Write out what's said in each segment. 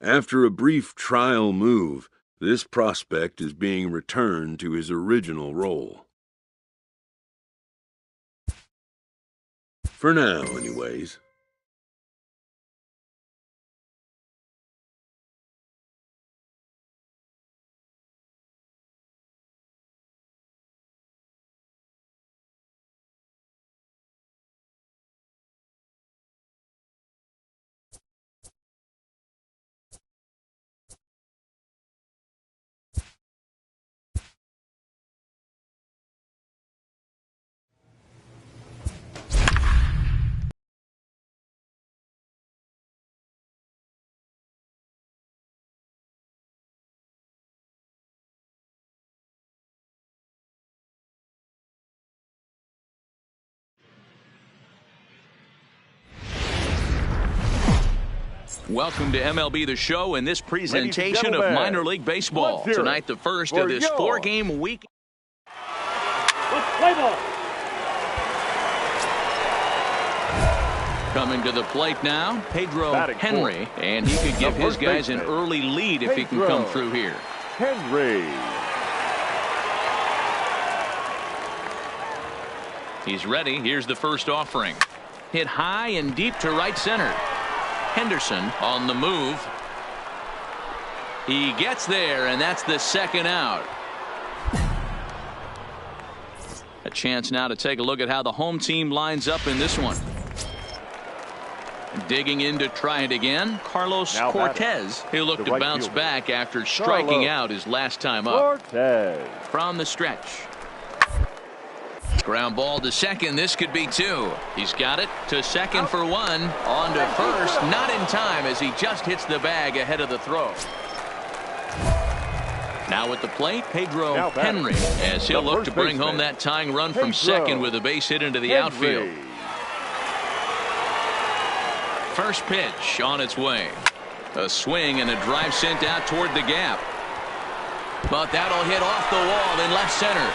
After a brief trial move, this prospect is being returned to his original role. For now, anyways. Welcome to MLB The Show and this presentation of minor league baseball. Tonight, the first of this four-game week. Let's play ball. Coming to the plate now, Pedro Henry, and he could give his guys an early lead if he can come through here. Henry. He's ready. Here's the first offering. Hit high and deep to right center. Henderson on the move. He gets there, and that's the second out. A chance now to take a look at how the home team lines up in this one. Digging in to try it again, Carlos Cortez. He'll look to bounce back after striking out his last time up. From the stretch. Ground ball to second. This could be two. He's got it to second for one. On to first. Not in time as he just hits the bag ahead of the throw. Now at the plate, Pedro Henry, as he'll look to bring home that tying run from second with a base hit into the outfield. First pitch on its way. A swing and a drive sent out toward the gap. But that'll hit off the wall in left center.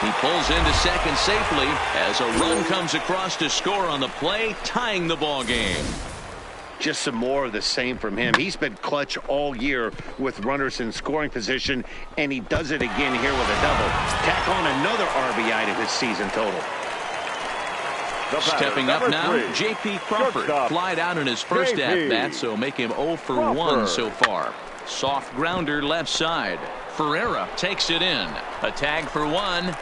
He pulls into second safely as a run comes across to score on the play, tying the ball game. Just some more of the same from him. He's been clutch all year with runners in scoring position, and he does it again here with a double. Tack on another RBI to his season total. Stepping up now, J.P. Crawford flied out in his first at-bat, so make him 0 for 1 so far. Soft grounder left side. Ferreira takes it in. A tag for one.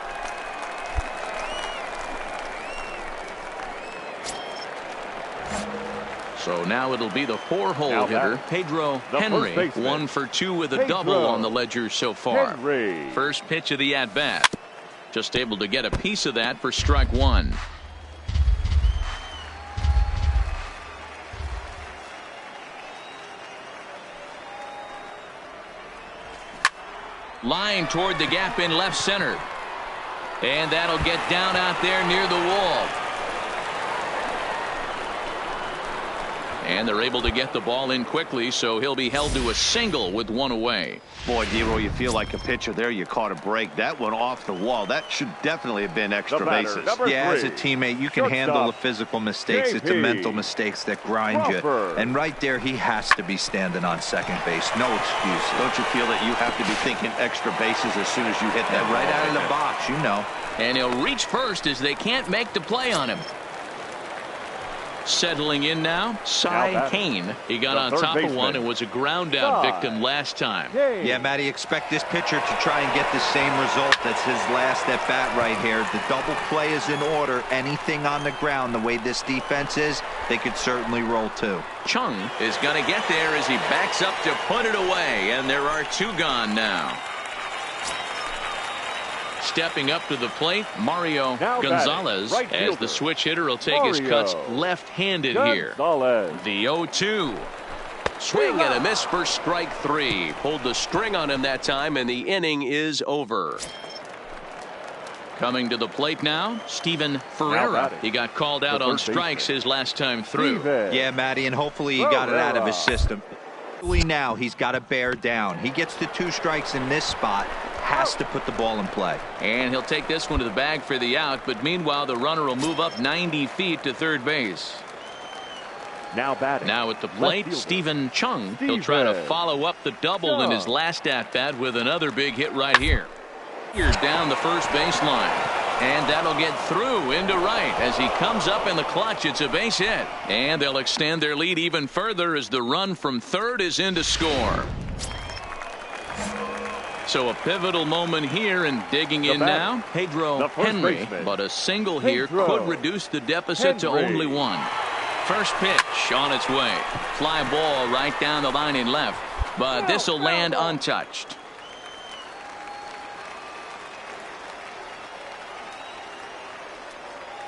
So now it'll be the four-hole hitter, Pedro Henry. 1 for 2 with a double on the ledger so far. First pitch of the at-bat. Just able to get a piece of that for strike one. Line toward the gap in left center. And that'll get down out there near the wall. And they're able to get the ball in quickly, so he'll be held to a single with one away. Boy, D-Roy, you feel like a pitcher there. You caught a break. That one off the wall. That should definitely have been extra bases. Yeah, as a teammate, you can handle the physical mistakes. It's the mental mistakes that grind you. And right there, he has to be standing on second base. No excuses. Don't you feel that you have to be thinking extra bases as soon as you hit that right out of the box, you know. And he'll reach first as they can't make the play on him. Settling in now, Cy Kane. He got on top of one and was a ground out victim last time. Yeah, Matty, expect this pitcher to try and get the same result. That's his last at bat right here. The double play is in order. Anything on the ground, the way this defense is, they could certainly roll too. Chung is going to get there as he backs up to put it away, and there are two gone now. Stepping up to the plate, Mario Gonzalez, as the switch hitter will take his cuts left-handed here. The 0-2. Swing and a miss for strike three. Pulled the string on him that time, and the inning is over. Coming to the plate now, Steven Ferreira. He got called out on strikes his last time through. Yeah, Matty, and hopefully he got it out of his system. Now he's got to bear down. He gets the 2 strikes in this spot. Has to put the ball in play. And he'll take this one to the bag for the out, but meanwhile the runner will move up 90 feet to third base. Now batting. Now at the plate, Stephen Chung. He'll try to follow up the double in his last at-bat with another big hit right here. Here's down the first baseline. And that'll get through into right as he comes up in the clutch. It's a base hit. And they'll extend their lead even further as the run from third is in to score. So a pivotal moment here, and digging in now, Pedro Henry. But a single here could reduce the deficit to only 1. First pitch on its way. Fly ball right down the line in left. But this will land untouched.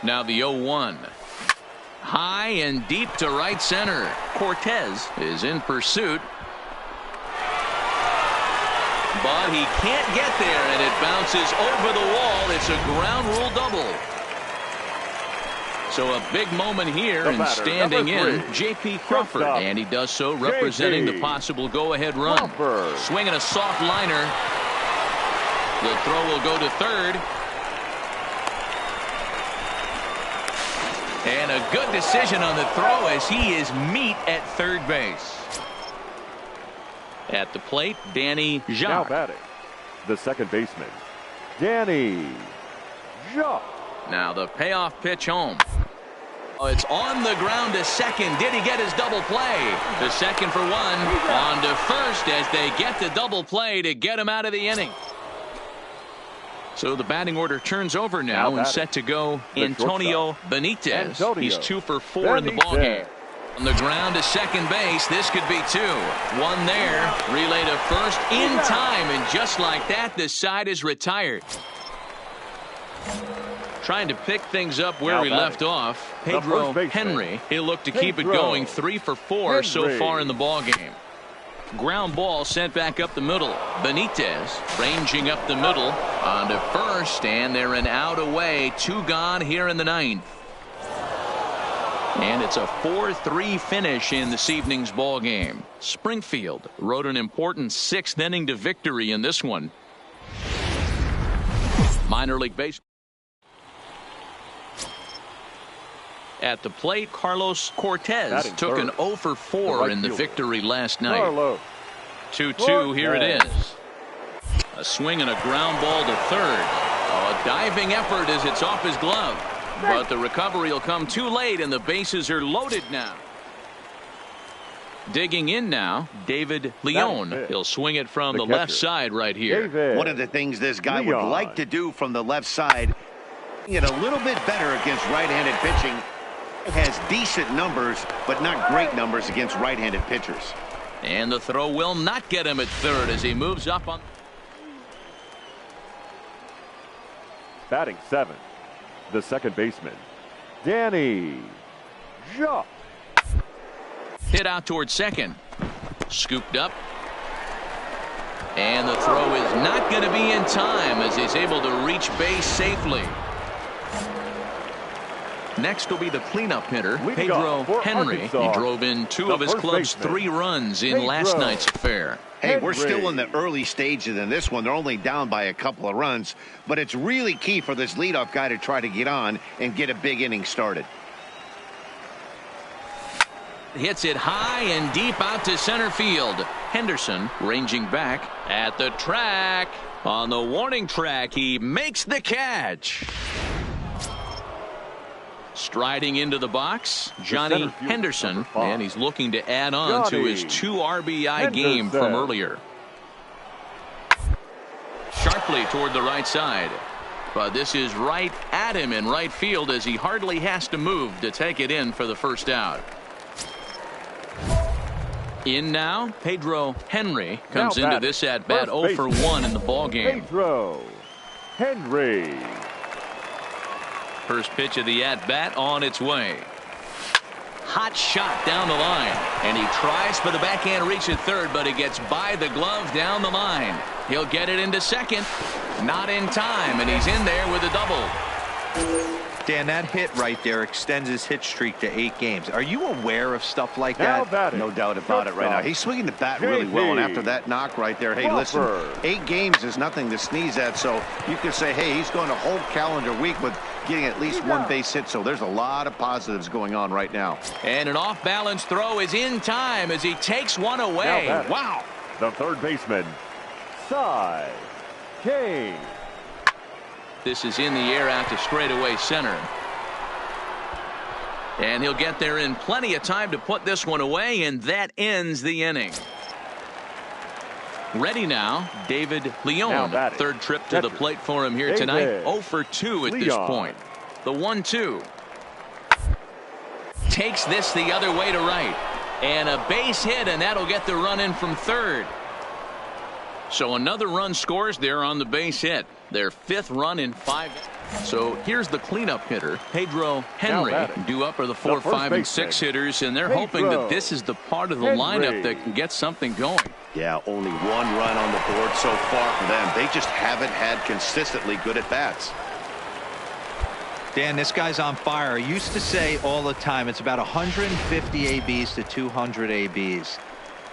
Now the 0-1. High and deep to right center. Cortez is in pursuit. But he can't get there, and it bounces over the wall. It's a ground rule double. So a big moment here, and standing in, J.P. Crawford. And he does so representing the possible go-ahead run. Swinging a soft liner. The throw will go to third. And a good decision on the throw as he is meat at third base. At the plate, Danny Jacques. Now batting, the second baseman, Danny Jacques. Now the payoff pitch home. Oh, it's on the ground to second. Did he get his double play? The second for 1. On to first as they get the double play to get him out of the inning. So the batting order turns over now and set to go Antonio Benitez. He's 2 for 4 in the ballgame. On the ground to second base, this could be 2. 1 there, relay to first in time, and just like that, the side is retired. Trying to pick things up where we left off, Pedro Henry. He'll look to keep it going. 3 for 4 so far in the ballgame. Ground ball sent back up the middle. Benitez ranging up the middle on to first, and they're an out away. 2 gone here in the 9th. And it's a 4-3 finish in this evening's ball game. Springfield rode an important 6th inning to victory in this one. Minor league baseball. At the plate, Carlos Cortez took an 0 for 4 in the victory last night. 2-2, here it is. A swing and a ground ball to third. A diving effort as it's off his glove. But the recovery will come too late, and the bases are loaded now. Digging in now, David Leon. He'll swing it from the left side right here. One of the things this guy would like to do from the left side, get a little bit better against right-handed pitching. Has decent numbers, but not great numbers against right-handed pitchers. And the throw will not get him at third as he moves up on. Batting 7, the second baseman, Danny Jacques. Hit out towards second. Scooped up. And the throw is not going to be in time as he's able to reach base safely. Next will be the cleanup hitter, Pedro Henry. He drove in 2 of his club's 3 runs in last night's affair. Hey, we're still in the early stages in this one. They're only down by a couple of runs, but it's really key for this leadoff guy to try to get on and get a big inning started. Hits it high and deep out to center field. Henderson ranging back at the track. On the warning track, he makes the catch. Striding into the box, Johnny Henderson, and he's looking to add on to his 2 RBI game from earlier. Sharply toward the right side, but this is right at him in right field as he hardly has to move to take it in for the first out. In now, Pedro Henry comes into this at bat 0 for 1 in the ball game. Pedro Henry. First pitch of the at-bat on its way. Hot shot down the line, and he tries for the backhand reach at third, but it gets by the glove down the line. He'll get it into second. Not in time, and he's in there with a double. Dan, that hit right there extends his hit streak to 8 games. Are you aware of stuff like that? No doubt about it right now. He's swinging the bat really well, and after that knock right there, hey, listen, 8 games is nothing to sneeze at, so you can say, hey, he's going a whole calendar week with getting at least 1 base hit, so there's a lot of positives going on right now. And an off-balance throw is in time as he takes one away. Wow. The third baseman, Cy Kane. This is in the air out to straightaway center. And he'll get there in plenty of time to put this one away, and that ends the inning. Ready now, David Leon. Third trip to the plate for him here tonight. 0 for 2 at this point. The 1-2. Takes this the other way to right. And a base hit, and that'll get the run in from third. So another run scores there on the base hit. Their 5th run in 5. So here's the cleanup hitter, Pedro Henry. Due up are the 4, 5, and 6 hitters, and they're hoping that this is the part of the lineup that can get something going. Yeah, only 1 run on the board so far for them. They just haven't had consistently good at-bats. Dan, this guy's on fire. I used to say all the time, it's about 150 ABs to 200 ABs.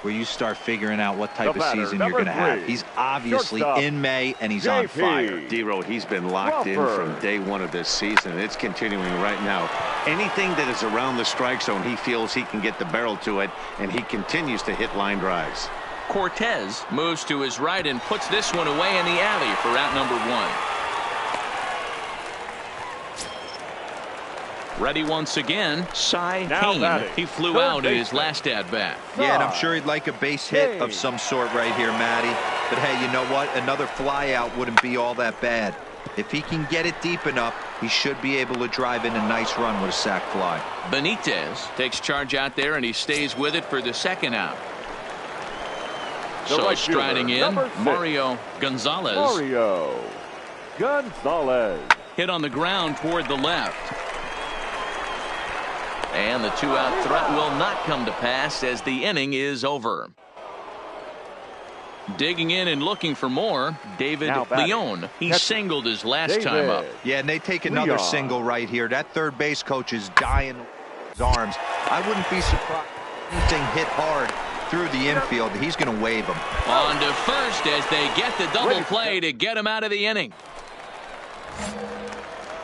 Where you start figuring out what type of season you're going to have. He's obviously in May, and he's on fire. D-Row, he's been locked in from day 1 of this season. It's continuing right now. Anything that is around the strike zone, he feels he can get the barrel to it, and he continues to hit line drives. Cortez moves to his right and puts this one away in the alley for out number 1. Ready once again, Cy Kane. He flew out in his last at-bat. Yeah, and I'm sure he'd like a base hit of some sort right here, Matty. But hey, you know what? Another fly out wouldn't be all that bad. If he can get it deep enough, he should be able to drive in a nice run with a sac fly. Benitez takes charge out there, and he stays with it for the second out. So striding in, Mario Gonzalez. Hit on the ground toward the left. And the 2-out threat will not come to pass as the inning is over. Digging in and looking for more, David Leon. He singled his last time up. Yeah, and they take another single right here. That third base coach is dying his arms. I wouldn't be surprised if anything hit hard through the infield. He's going to wave him. On to first as they get the double play to get him out of the inning.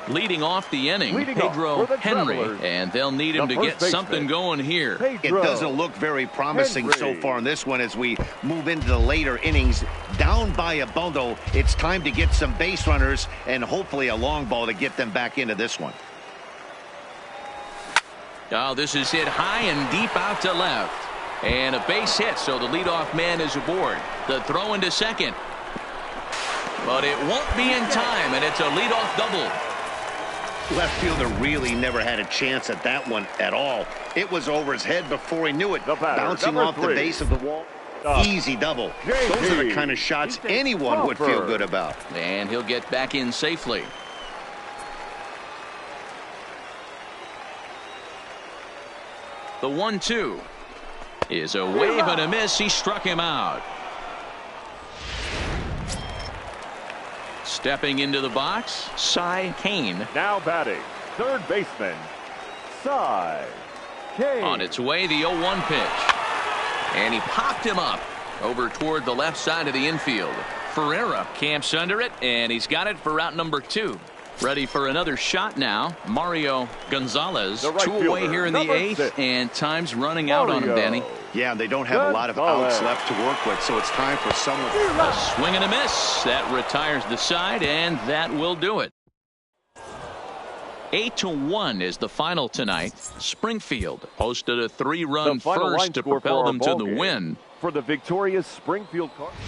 Leading off the inning, Pedro Henry, and they'll need him to get something going here. It doesn't look very promising so far in this one as we move into the later innings. Down by a bundle, it's time to get some base runners and hopefully a long ball to get them back into this one. Oh, this is hit high and deep out to left. And a base hit, so the leadoff man is aboard. The throw into second. But it won't be in time, and it's a leadoff double. Left fielder really never had a chance at that one at all. It was over his head before he knew it. Bouncing off the base of the wall. Easy double. Those are the kind of shots anyone would feel good about. And he'll get back in safely. The 1-2 is a wave and a miss. He struck him out. Stepping into the box, Cy Kane. Now batting, third baseman, Cy Kane. On its way, the 0-1 pitch. And he popped him up over toward the left side of the infield. Ferreira camps under it, and he's got it for out number 2. Ready for another shot now. Mario Gonzalez, The right 2 away fielder, here in the number 8th, 6. and time's running out on him, Danny. Yeah, they don't have a lot of outs left to work with, so it's time for someone. A swing and a miss. That retires the side, and that will do it. 8-1 is the final tonight. Springfield posted a 3-run first to propel them to the win. For the victorious Springfield Cardinals.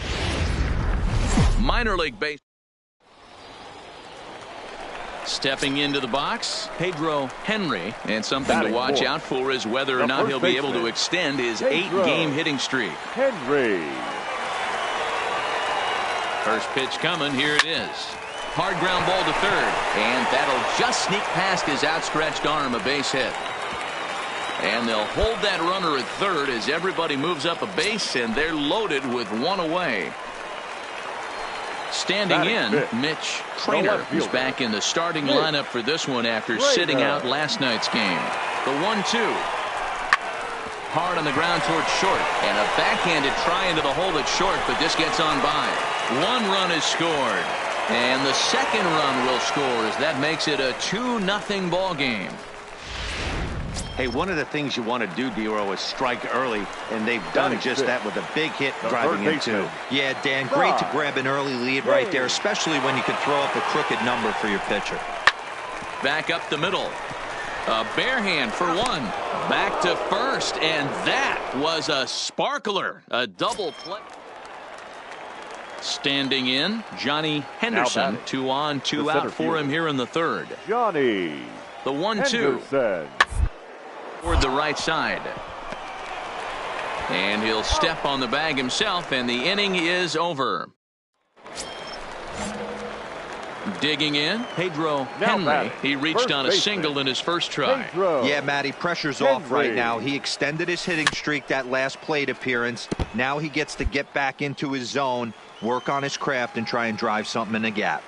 Minor league base. Stepping into the box, Pedro Henry, and something to watch out for is whether or not he'll be able to extend his 8-game hitting streak. Henry. First pitch coming, here it is. Hard ground ball to third, and that'll just sneak past his outstretched arm, a base hit. And they'll hold that runner at third as everybody moves up a base, and they're loaded with 1 away. Standing in, Mitch Trainer, who's back in the starting lineup for this one after sitting out last night's game. The 1-2. Hard on the ground towards short, and a backhanded try into the hole at short, but this gets on by. 1 run is scored, and the second run will score as that makes it a 2-0 ball game. Hey, one of the things you want to do, D-Row, is strike early, and they've done just that with a big hit driving into. Yeah, Dan, great to grab an early lead right there, especially when you can throw up a crooked number for your pitcher. Back up the middle. A bare hand for 1. Back to first, and that was a sparkler. A double play. Standing in, Johnny Henderson. 2 on, 2 out for him here in the 3rd. Johnny. The 1-2. Toward the right side. And he'll step on the bag himself, and the inning is over. Digging in, Pedro Henry. He reached on a single in his first try. Yeah, Matty, pressure's off right now. He extended his hitting streak that last plate appearance. Now he gets to get back into his zone, work on his craft, and try and drive something in the gap.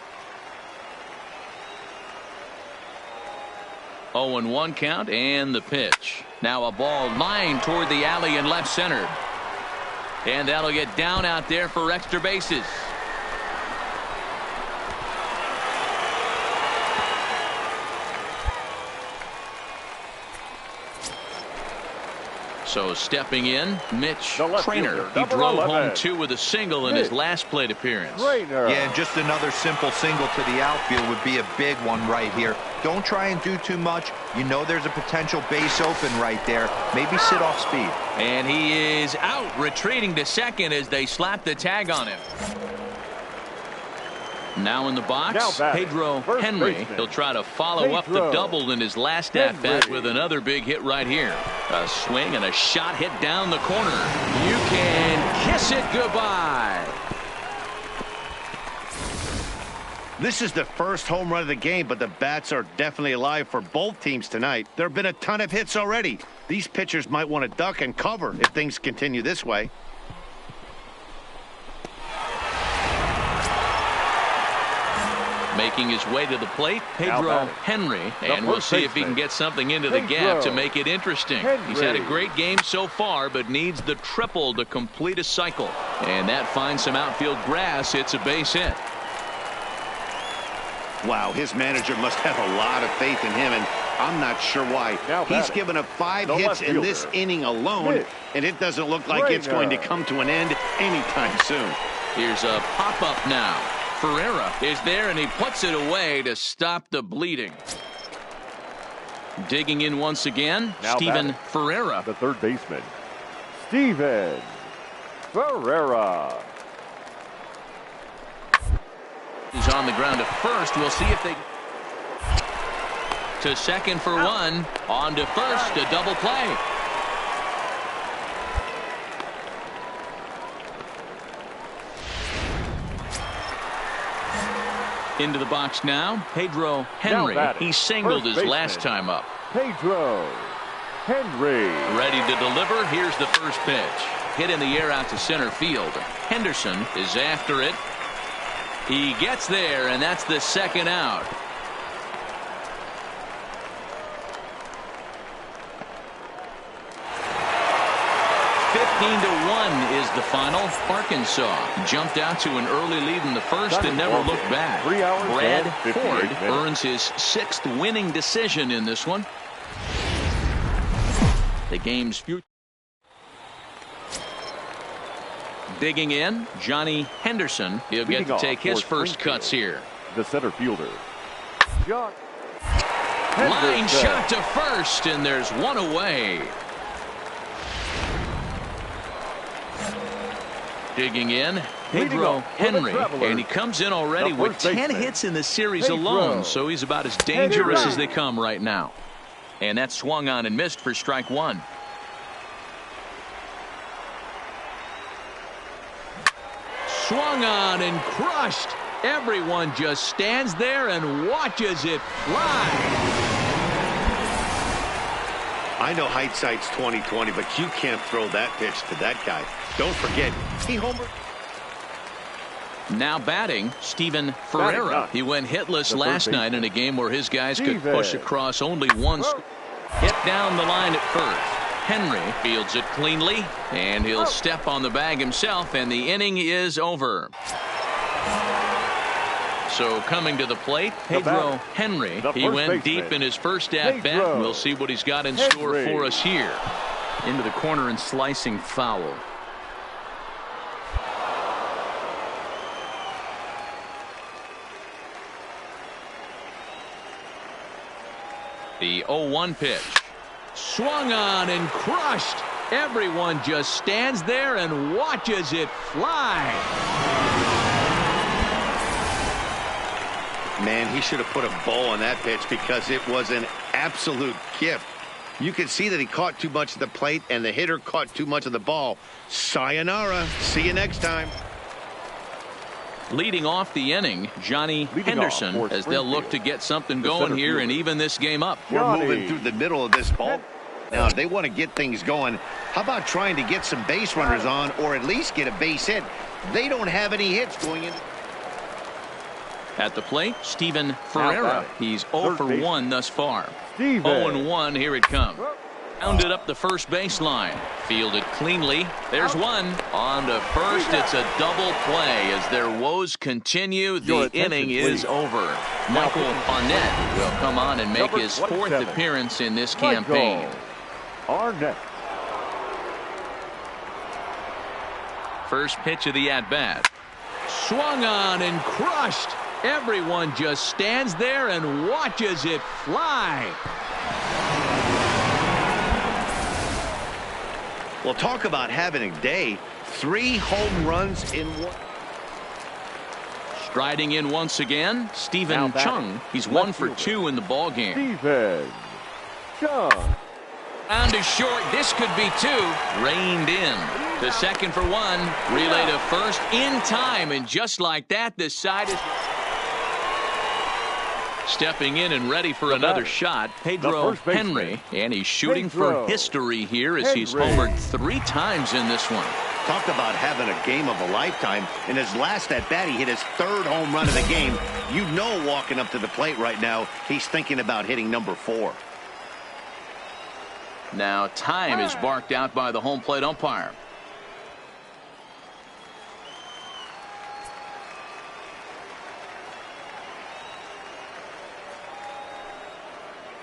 0-1 count, and the pitch. Now a ball lined toward the alley in left center. And that'll get down out there for extra bases. So stepping in, Mitch Trainer. He drove home 2 with a single in his last plate appearance. Yeah, and just another simple single to the outfield would be a big one right here. Don't try and do too much. You know there's a potential base open right there. Maybe sit off speed. And he is out, retreating to second as they slap the tag on him. Now in the box, Pedro Henry. He'll try to follow up the double in his last at-bat with another big hit right here. A swing and a shot hit down the corner. You can kiss it goodbye. This is the first home run of the game, but the bats are definitely alive for both teams tonight. There have been a ton of hits already. These pitchers might want to duck and cover if things continue this way. Making his way to the plate, Pedro Henry, and we'll see if he can get something into the gap to make it interesting. He's had a great game so far, but needs the triple to complete a cycle. And that finds some outfield grass. It's a base hit. Wow, his manager must have a lot of faith in him, and I'm not sure why. He's given up 5 hits in this inning alone, and it doesn't look like it's going to come to an end anytime soon. Here's a pop-up now. Ferreira is there, and he puts it away to stop the bleeding. Digging in once again, Steven Ferreira. The third baseman, Steven Ferreira. He's on the ground at first. We'll see if they... To second for 1. On to first, a double play. Into the box now, Pedro Henry. He singled his last time up. Pedro Henry. Ready to deliver. Here's the first pitch. Hit in the air out to center field. Henderson is after it. He gets there, and that's the second out. 15-1 is the final. Arkansas jumped out to an early lead in the first and never looked back. Brad Ford earns his 6th winning decision in this one. The game's future. Digging in, Johnny Henderson. He'll get to take his first cuts here. The center fielder, John Line shot to first, and there's one away. Digging in, Pedro Henry, and he comes in already with 10 hits in the series alone, so he's about as dangerous as they come right now. And that swung on and missed for strike one. Swung on and crushed. Everyone just stands there and watches it fly. I know hindsight's 20/20, but you can't throw that pitch to that guy. Don't forget, he homered. Now batting, Steven Ferreira. He went hitless last night in a game where his guys could push across only one. Hit down the line at first. Henry fields it cleanly, and he'll step on the bag himself, and the inning is over. So coming to the plate, Pedro Henry. He went deep in his first at-bat. We'll see what he's got in store for us here. Into the corner and slicing foul. The 0-1 pitch. Swung on and crushed. Everyone just stands there and watches it fly. Man, he should have put a bow on that pitch because it was an absolute gift. You can see that he caught too much of the plate and the hitter caught too much of the ball. Sayonara. See you next time. Leading off the inning, Johnny Henderson, as they'll look to get something going here and even this game up. We're moving through the middle of this ball. Now, if they want to get things going, how about trying to get some base runners on or at least get a base hit? They don't have any hits going in. At the plate, Steven Ferreira. He's 0 for 1 thus far. 0-1, here it comes. Rounded up the first baseline. Fielded cleanly. There's one. On to first. It's a double play. As their woes continue, the inning is over. Michael Arnett will come on and make his 4th appearance in this campaign. Arnett. First pitch of the at-bat. Swung on and crushed. Everyone just stands there and watches it fly. Well, talk about having a day. 3 home runs in one. Striding in once again, Stephen Chung. He's 1 for 2 in the ball game. Stephen Chung. Round to short. This could be 2. Reined in. To second for 1. Relay to first in time. And just like that, the side is stepping in and ready for another shot, Pedro Henry. And he's shooting for history here as he's homered 3 times in this one. Talk about having a game of a lifetime. In his last at-bat, he hit his 3rd home run of the game. You know, walking up to the plate right now, he's thinking about hitting number 4. Now time is barked out by the home plate umpire.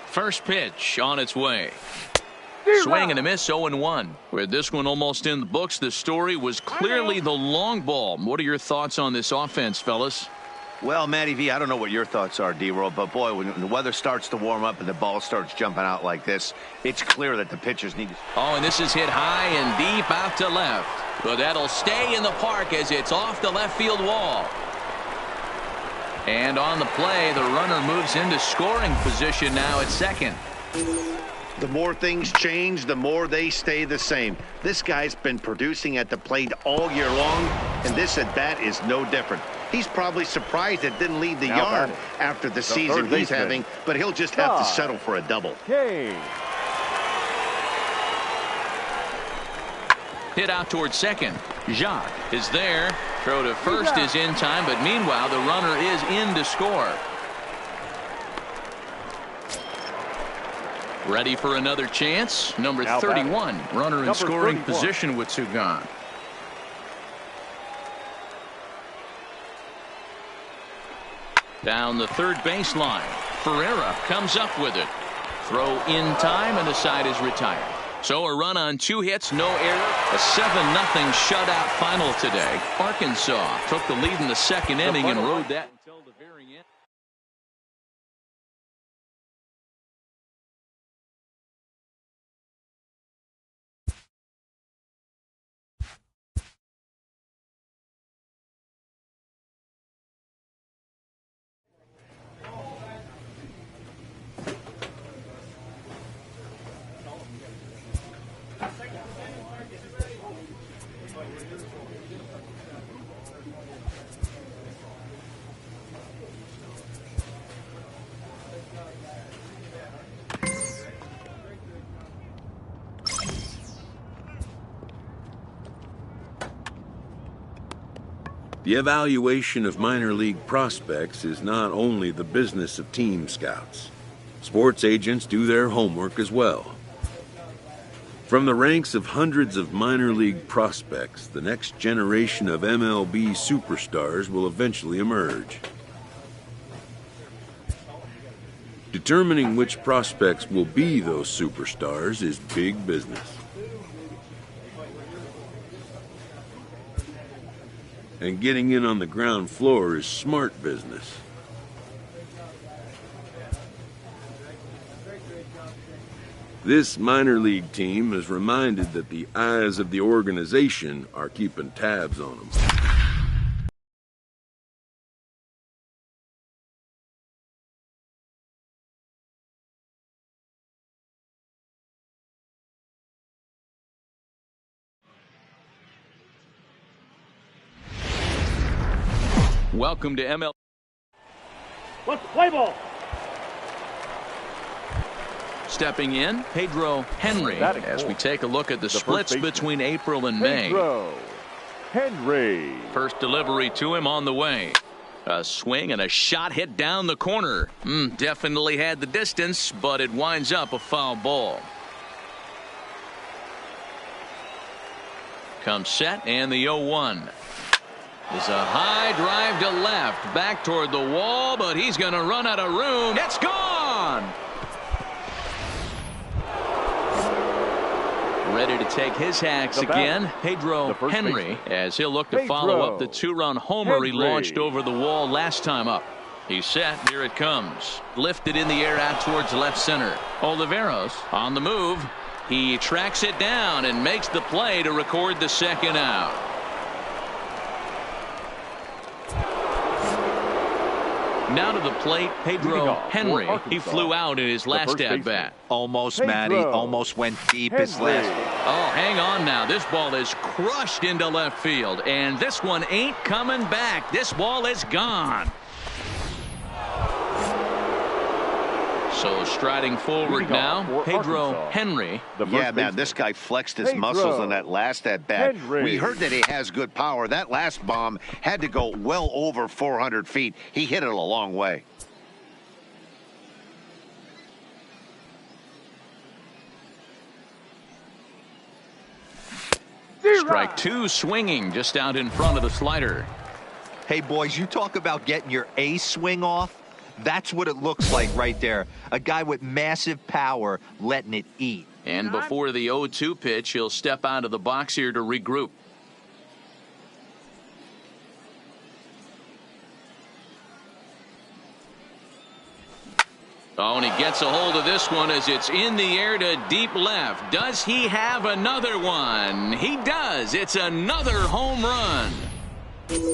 First pitch on its way. Swing and a miss, 0-1. With this one almost in the books, the story was clearly the long ball. What are your thoughts on this offense, fellas? Well, Matty V, I don't know what your thoughts are, D-Roll, but boy, when the weather starts to warm up and the ball starts jumping out like this, it's clear that the pitchers need to... Oh, and this is hit high and deep out to left. But that'll stay in the park as it's off the left field wall. And on the play, the runner moves into scoring position now at second. The more things change, the more they stay the same. This guy's been producing at the plate all year long, and this at-bat is no different. He's probably surprised it didn't leave the yard after the season he's having, but he'll just have to settle for a double. Hit out towards second. Jacques is there. Throw to first is in time, but meanwhile, the runner is in to score. Ready for another chance. Number Now 31, runner in Number scoring 31. position with two gone. Down the third baseline. Ferreira comes up with it. Throw in time, and the side is retired. So a run on 2 hits, no error. A 7-0 shutout final today. Arkansas took the lead in the second inning and rode that until the very end. The evaluation of minor league prospects is not only the business of team scouts. Sports agents do their homework as well. From the ranks of hundreds of minor league prospects, the next generation of MLB superstars will eventually emerge. Determining which prospects will be those superstars is big business. And getting in on the ground floor is smart business. This minor league team is reminded that the eyes of the organization are keeping tabs on them. Welcome to MLB. Let's play ball. Stepping in, Pedro Henry, as we take a look at the splits between April and May. Pedro Henry. First delivery to him on the way. A swing and a shot hit down the corner. Definitely had the distance, but it winds up a foul ball. Comes set, and the 0-1. Is a high drive to left, back toward the wall, but he's going to run out of room. It's gone! Ready to take his hacks again, Pedro Henry, as he'll look to follow up the 2-run homer he launched over the wall last time up. He's set, here it comes. Lifted in the air out towards left center. Oliveros on the move. He tracks it down and makes the play to record the second out. Now to the plate, Pedro Henry. He flew out in his last at-bat. Almost, Matty. Almost went deep his last. Oh, hang on now. This ball is crushed into left field, and this one ain't coming back. This ball is gone. So striding forward now, Pedro Henry. Yeah, man, this guy flexed his muscles on that last at-bat. We heard that he has good power. That last bomb had to go well over 400 feet. He hit it a long way. Strike 2 swinging just out in front of the slider. Hey, boys, you talk about getting your A swing off. That's what it looks like right there. A guy with massive power letting it eat. And before the 0-2 pitch, he'll step out of the box here to regroup. Oh, and he gets a hold of this one as it's in the air to deep left. Does he have another one? He does. It's another home run.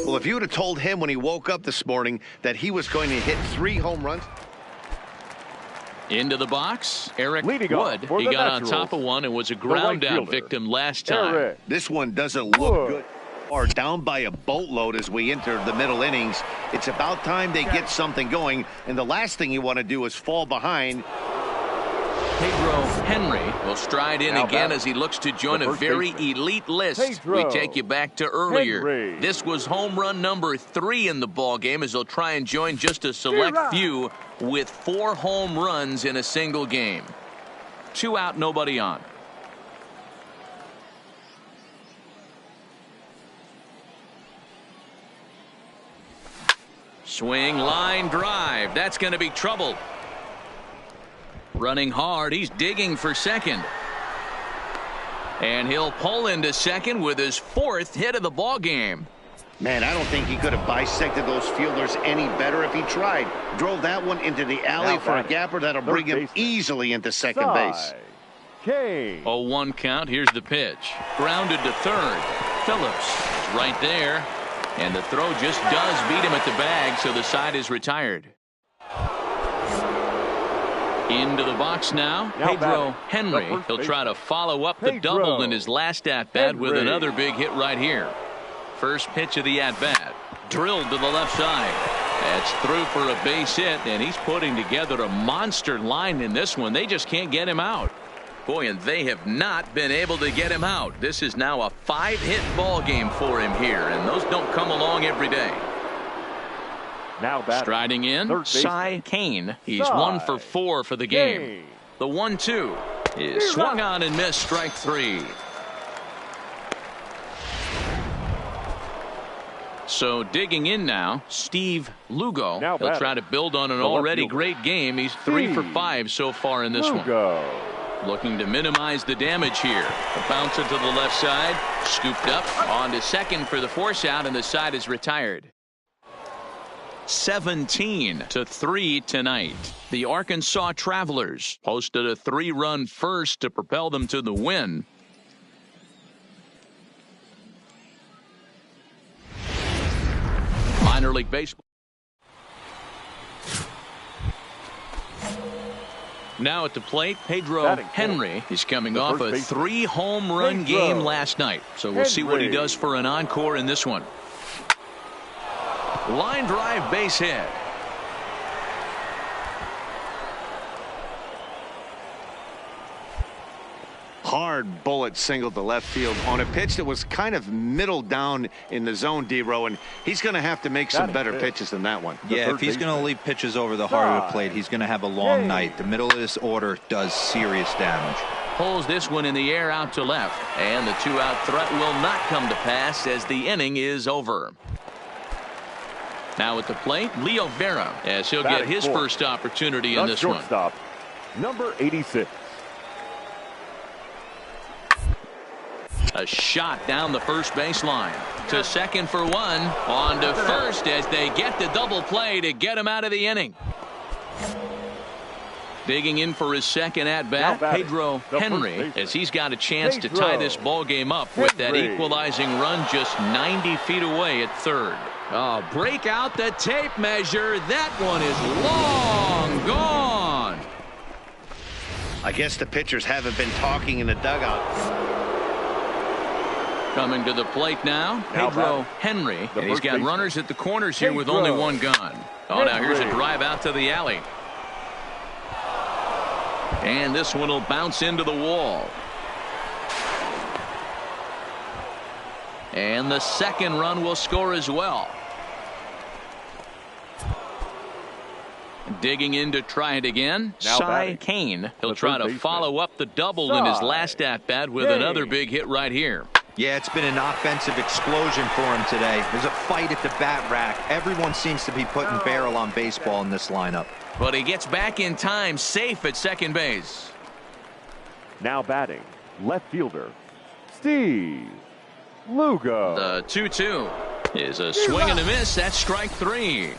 Well, if you would have told him when he woke up this morning that he was going to hit 3 home runs. Into the box, Eric Wood. He got on top of one and was a ground out victim last time. This one doesn't look good. Or down by a boatload as we enter the middle innings. It's about time they get something going, and the last thing you want to do is fall behind. Pedro Henry will stride in again as he looks to join a very elite list. We take you back to earlier. This was home run number 3 in the ball game as he'll try and join just a select few with 4 home runs in a single game. 2 out, nobody on. Swing, line drive. That's going to be trouble. Running hard. He's digging for second. And he'll pull into second with his 4th hit of the ball game. Man, I don't think he could have bisected those fielders any better if he tried. Drove that one into the alley for a gapper that'll bring him easily into second base. 0-1 count. Here's the pitch. Grounded to third. Phillips is right there. And the throw just does beat him at the bag, so the side is retired. Into the box now, Pedro Henry. He'll try to follow up the double in his last at-bat with another big hit right here. First pitch of the at-bat. Drilled to the left side. That's through for a base hit, and he's putting together a monster line in this one. They just can't get him out. Boy, and they have not been able to get him out. This is now a 5-hit ball game for him here, and those don't come along every day. Now striding in, Cy Kane. He's 1 for 4 for the game. The 1-2 is swung on and missed, strike 3. So digging in now, Steve Lugo. He'll try to build on an already great game. He's 3 for 5 so far in this one. Looking to minimize the damage here. A bouncer to the left side, scooped up on to second for the force out, and the side is retired. 17-3 tonight. The Arkansas Travelers posted a 3-run first to propel them to the win. Minor League Baseball. Now at the plate, Pedro Henry is coming off a 3-home-run game last night. So we'll see what he does for an encore in this one. Line drive, base hit. Hard bullet single to left field on a pitch that was kind of middle down in the zone, D-Row, and he's going to have to make some better pitches than that one. Yeah, if he's going to leave pitches over the heart of the plate, he's going to have a long night. The middle of this order does serious damage. Pulls this one in the air out to left, and the 2-out threat will not come to pass as the inning is over. Now at the plate, Leo Vera, as he'll get his first opportunity in this one. Number 86. A shot down the first baseline. To second for 1. On to first as they get the double play to get him out of the inning. Digging in for his second at-bat, Pedro Henry, as he's got a chance to tie this ball game up with that equalizing run just 90 feet away at third. Oh, break out the tape measure. That one is long gone. I guess the pitchers haven't been talking in the dugout. Coming to the plate now, Pedro Henry. And he's got runners at the corners here with only 1 gun. Oh, now here's a drive out to the alley. And this one will bounce into the wall. And the second run will score as well. Digging in to try it again, Cy Kane. He'll try to follow up the double in his last at-bat with another big hit right here. Yeah, it's been an offensive explosion for him today. There's a fight at the bat rack. Everyone seems to be putting barrel on baseball in this lineup. But he gets back in time, safe at second base. Now batting, left fielder, Steve Lugo. The 2-2 is a swing and a miss. That's strike 3.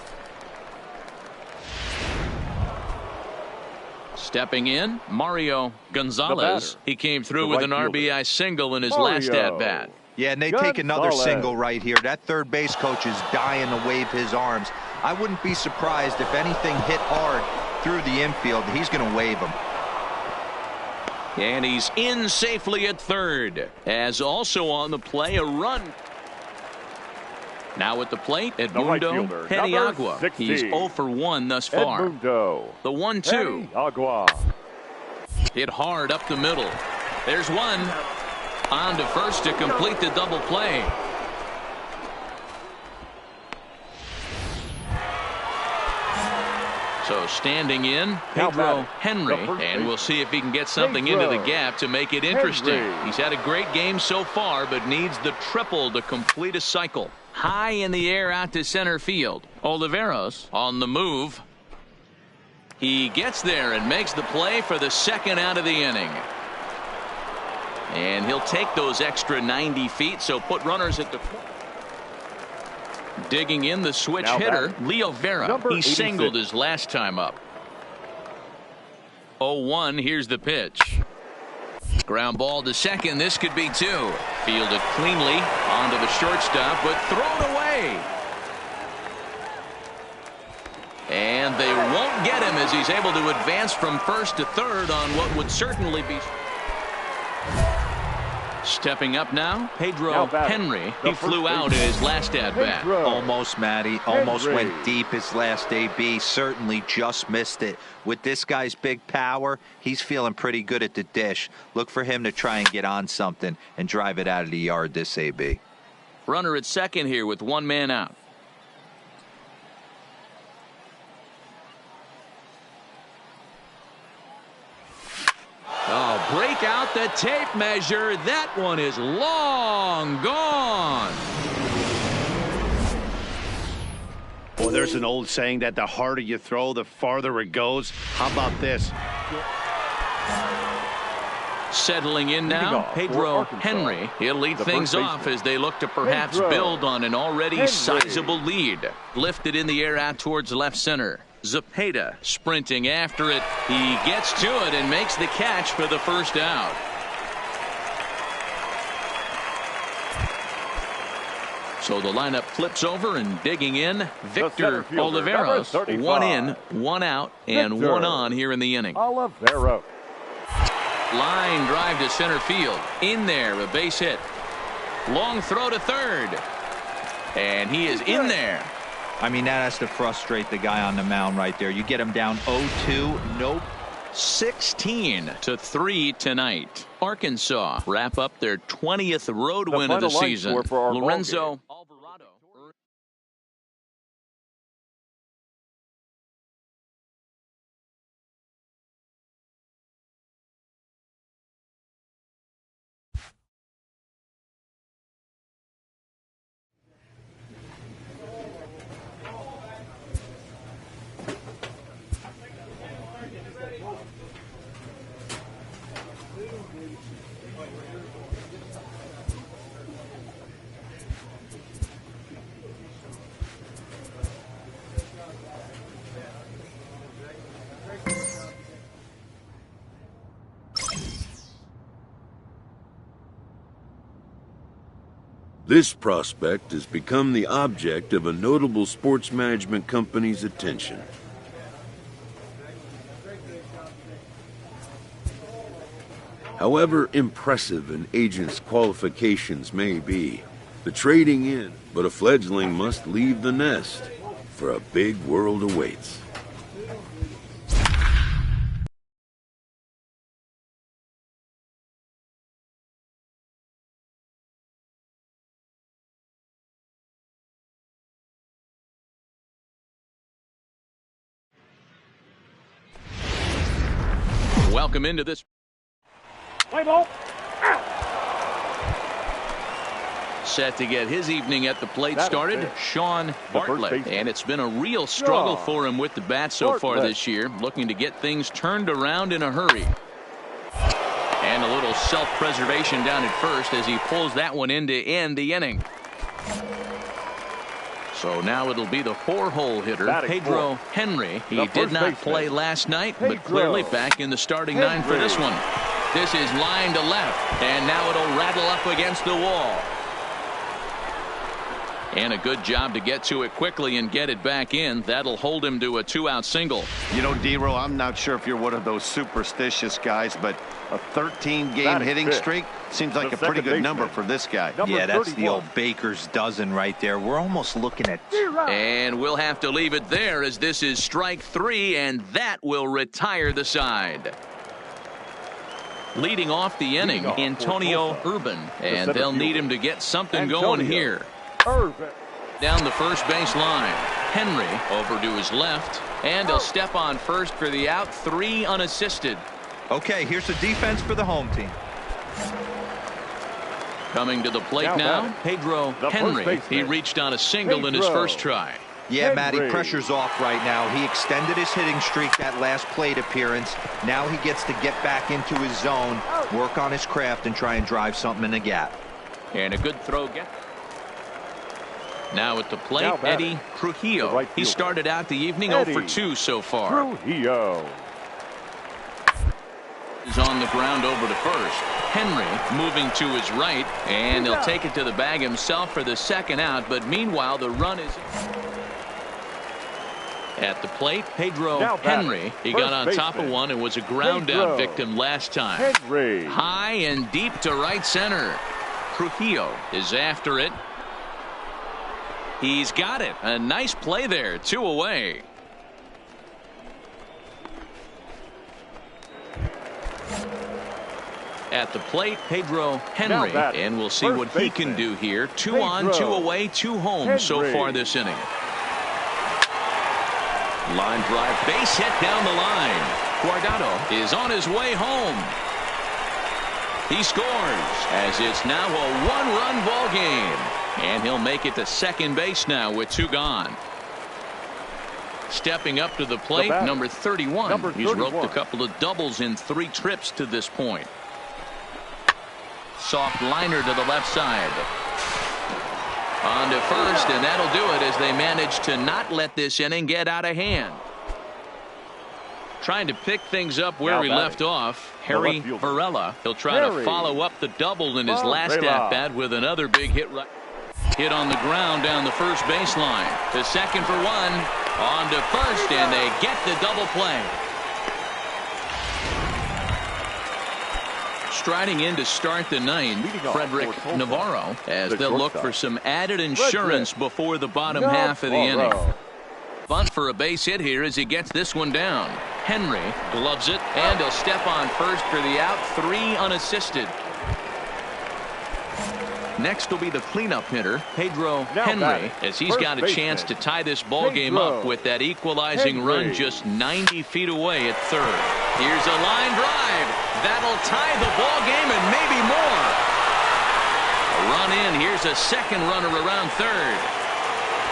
Stepping in, Mario Gonzalez. He came through with an RBI single in his last at-bat. Yeah, and they take another single right here. That third base coach is dying to wave his arms. I wouldn't be surprised if anything hit hard through the infield. He's going to wave them. And he's in safely at third. As also on the play, a run. Now at the plate, Edmundo Peniagua. He's 0 for 1 thus far. The 1-2. Hit hard up the middle. There's one. On to first to complete the double play. So standing in, Pedro Henry, and we'll see if he can get something into the gap to make it interesting. He's had a great game so far, but needs the triple to complete a cycle. High in the air out to center field. Oliveros on the move. He gets there and makes the play for the second out of the inning. And he'll take those extra 90 feet, so put runners at the point. Digging in the switch hitter, Leo Vera. He singled his last time up. 0-1, here's the pitch. Ground ball to second. This could be two. Fielded cleanly onto the shortstop, but thrown away. And they won't get him as he's able to advance from first to third on what would certainly be. Stepping up now, Pedro Henry. He flew out in his last at-bat. Almost, Matty. Almost went deep his last AB. Certainly just missed it. With this guy's big power, he's feeling pretty good at the dish. Look for him to try and get on something and drive it out of the yard this AB. Runner at second here with one man out. Oh, break out the tape measure. That one is long gone. Well, there's an old saying that the harder you throw, the farther it goes. How about this? Settling in now, Pedro Henry. He'll lead things off as they look to perhaps build on an already sizable lead. Lifted in the air out towards left center. Zepeda sprinting after it. He gets to it and makes the catch for the first out. So the lineup flips over, and digging in, Victor Oliveros. One in, one out, and one on here in the inning. Oliveros. Line drive to center field. In there, a base hit. Long throw to third. And he is in there. I mean, that has to frustrate the guy on the mound right there. You get him down 0-2. Nope. 16-3 tonight. Arkansas wrap up their 20th road win of the season. Lorenzo Alvarado. This prospect has become the object of a notable sports management company's attention. However impressive an agent's qualifications may be, the trading in, but a fledgling must leave the nest, for a big world awaits. Welcome into this. Play ball. Set to get his evening at the plate started, Sean Bartlett. And it's been a real struggle for him with the bat so far this year, looking to get things turned around in a hurry. And a little self-preservation down at first as he pulls that one in to end the inning. So now it'll be the four-hole hitter, Pedro Henry. He did not play last night, but clearly back in the starting nine for this one. This is line to left, and now it'll rattle up against the wall. And a good job to get to it quickly and get it back in. That'll hold him to a two-out single. You know, D-Row, I'm not sure if you're one of those superstitious guys, but a 13-game hitting streak seems like a pretty good number for this guy. Yeah, that's the old baker's dozen right there. We're almost looking at... And we'll have to leave it there as this is strike three, and that will retire the side. Leading off the inning, Antonio Urban, and they'll need him to get something going here. Down the first base line. Henry over to his left, and he'll step on first for the out, 3 unassisted. Okay, here's the defense for the home team. Coming to the plate now, Pedro Henry. He reached on a single in his first try. Yeah, Matty, pressure's off right now. He extended his hitting streak that last plate appearance. Now he gets to get back into his zone, work on his craft, and try and drive something in the gap. And a good throw. Now at the plate, Eddie Trujillo. He started out the evening 0 for 2 so far. Trujillo is on the ground over to first. Henry moving to his right, and he'll take it to the bag himself for the second out. But meanwhile, the run is at the plate. Pedro Henry. He got on top of one and was a ground out victim last time. Henry. High and deep to right center. Trujillo is after it. He's got it. A nice play there. 2 away. At the plate, Pedro Henry, and we'll see what he can do here. 2 on, 2 away, 2 home so far this inning. Line drive, base hit down the line. Guardado is on his way home. He scores as it's now a 1-run ball game, and he'll make it to second base now with 2 gone. Stepping up to the plate, number 31. He's roped a couple of doubles in 3 trips to this point. Soft liner to the left side. On to first, and that'll do it as they manage to not let this inning get out of hand. Trying to pick things up where we left off, Harry Varela. He'll try to follow up the double in his last at-bat with another big hit right. Hit on the ground down the first baseline. To second for 1. On to first, and they get the double play. Striding in to start the 9th, Frederick Navarro, as they'll look for some added insurance before the bottom half of the inning. Bunt for a base hit here as he gets this one down. Henry gloves it, and he'll step on first for the out, 3 unassisted. Next will be the cleanup hitter, Pedro Henry, as he's got a chance to tie this ball game up with that equalizing run just 90 feet away at third. Here's a line drive. That'll tie the ball game and maybe more. A run in. Here's a second runner around third.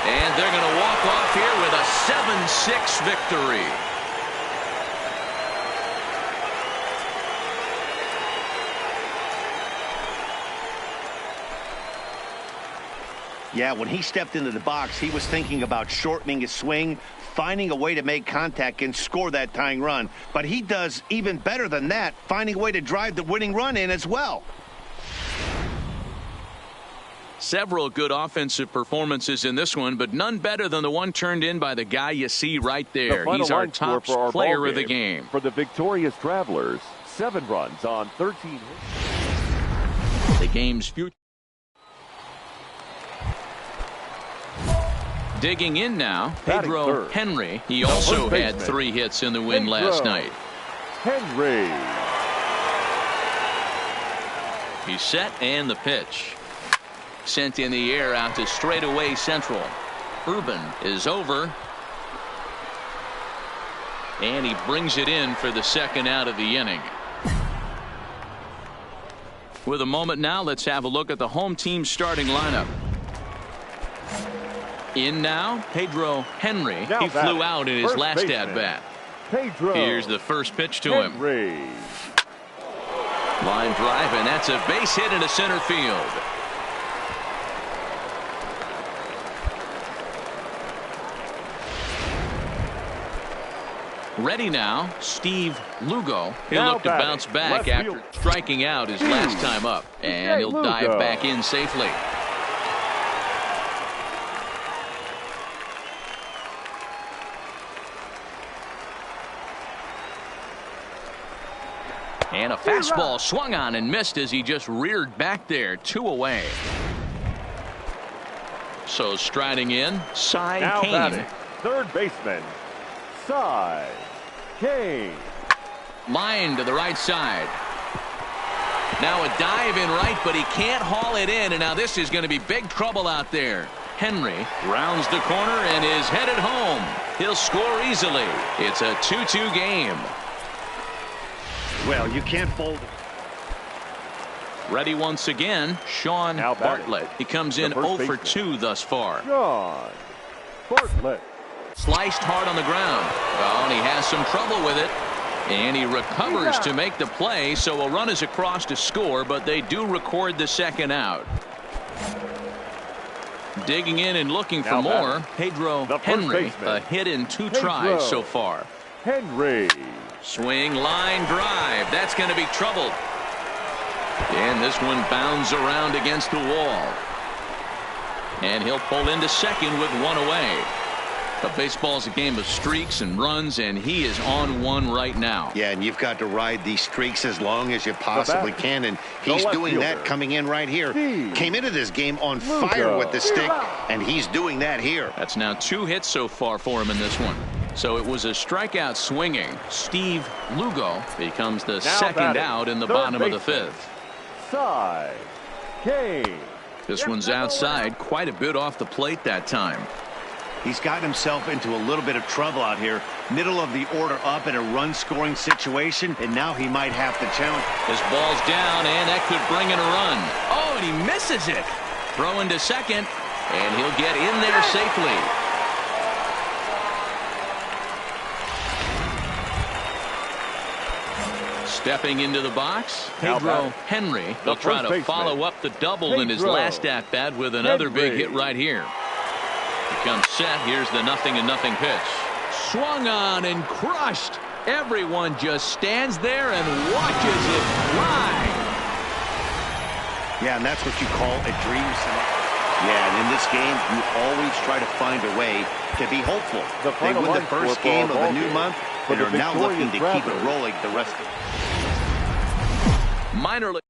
And they're going to walk off here with a 7-6 victory. Yeah, when he stepped into the box, he was thinking about shortening his swing, finding a way to make contact and score that tying run. But he does even better than that, finding a way to drive the winning run in as well. Several good offensive performances in this one, but none better than the one turned in by the guy you see right there. He's our top player of the game. For the victorious Travelers, 7 runs on 13 hits. The game's future. Digging in now, Pedro Henry. He also had 3 hits in the win last night. Henry. He's set, and the pitch. Sent in the air out to straightaway central. Urban is over. And he brings it in for the second out of the inning. With a moment now, let's have a look at the home team starting lineup. In now, Pedro Henry. He flew out in his last at-bat. Here's the first pitch to him. Line drive, and that's a base hit into center field. Ready now, Steve Lugo. He'll look to bounce back after striking out his last time up. And he'll dive back in safely. And a fastball swung on and missed as he just reared back there. 2 away. So striding in, Cy Kane. Third baseman, Cy Kane. Line to the right side. Now a dive in right, but he can't haul it in. And now this is going to be big trouble out there. Henry rounds the corner and is headed home. He'll score easily. It's a 2-2 game. Well, you can't fold. Ready once again, Sean Bartlett. He comes in 0 for 2 thus far. Sean Bartlett. Sliced hard on the ground. Oh, and he has some trouble with it. And he recovers to make the play, so a run is across to score, but they do record the second out. Digging in and looking for more, Pedro Henry. A hit in 2 tries so far. Henry. Swing, line drive. That's going to be trouble. And this one bounds around against the wall. And he'll pull into second with 1 away. But baseball's a game of streaks and runs, and he is on one right now. Yeah, and you've got to ride these streaks as long as you possibly can, and he's doing that coming in right here. Came into this game on fire with the stick, and he's doing that here. That's now 2 hits so far for him in this one. So it was a strikeout swinging. Steve Lugo becomes the second out in the bottom of the 5th. Side. Kane. This one's outside, quite a bit off the plate that time. He's gotten himself into a little bit of trouble out here. Middle of the order up in a run-scoring situation, and now he might have to challenge. His ball's down, and that could bring in a run. Oh, and he misses it. Throw into second, and he'll get in there safely. Stepping into the box, Pedro Henry. They'll try to follow up the double in his last at-bat with another big hit right here. He comes set. Here's the 0-0 pitch. Swung on and crushed. Everyone just stands there and watches it fly. Yeah, and that's what you call a dream scenario. Yeah, and in this game, you always try to find a way to be hopeful. They win the first game of the new month, and are now looking to keep it rolling the rest of it. Minor league.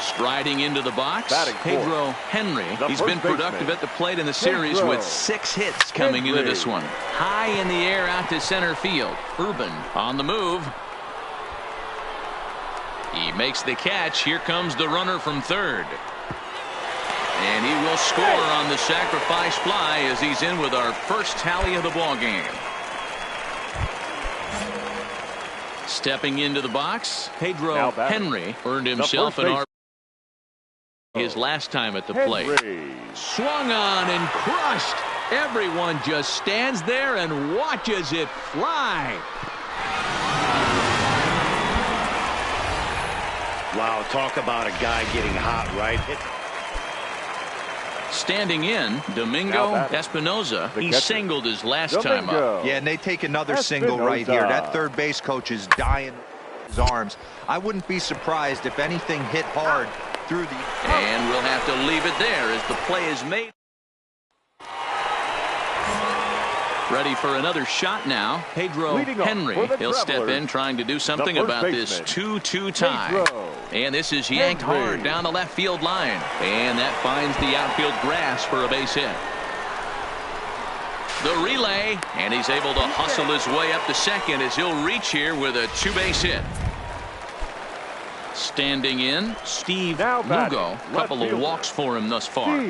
Striding into the box, Pedro Henry. He's been productive at the plate in the series with 6 hits coming into this one. High in the air out to center field. Urban on the move. He makes the catch. Here comes the runner from third. And he will score on the sacrifice fly as he's in with our first tally of the ball game. Stepping into the box, Pedro Henry earned himself an RBI his last time at the plate. Swung on and crushed. Everyone just stands there and watches it fly. Wow, talk about a guy getting hot, right? Standing in, Domingo Espinoza. He singled his last time up. Yeah, and they take another single right here. That third base coach is dying his arms. I wouldn't be surprised if anything hit hard through the... And we'll have to leave it there as the play is made. Ready for another shot now. Pedro Henry. He'll step in trying to do something about this 2-2 tie. And this is yanked hard down the left field line. And that finds the outfield grass for a base hit. The relay. And he's able to hustle his way up to second as he'll reach here with a 2-base hit. Standing in, Steve Lugo. A couple of walks for him thus far.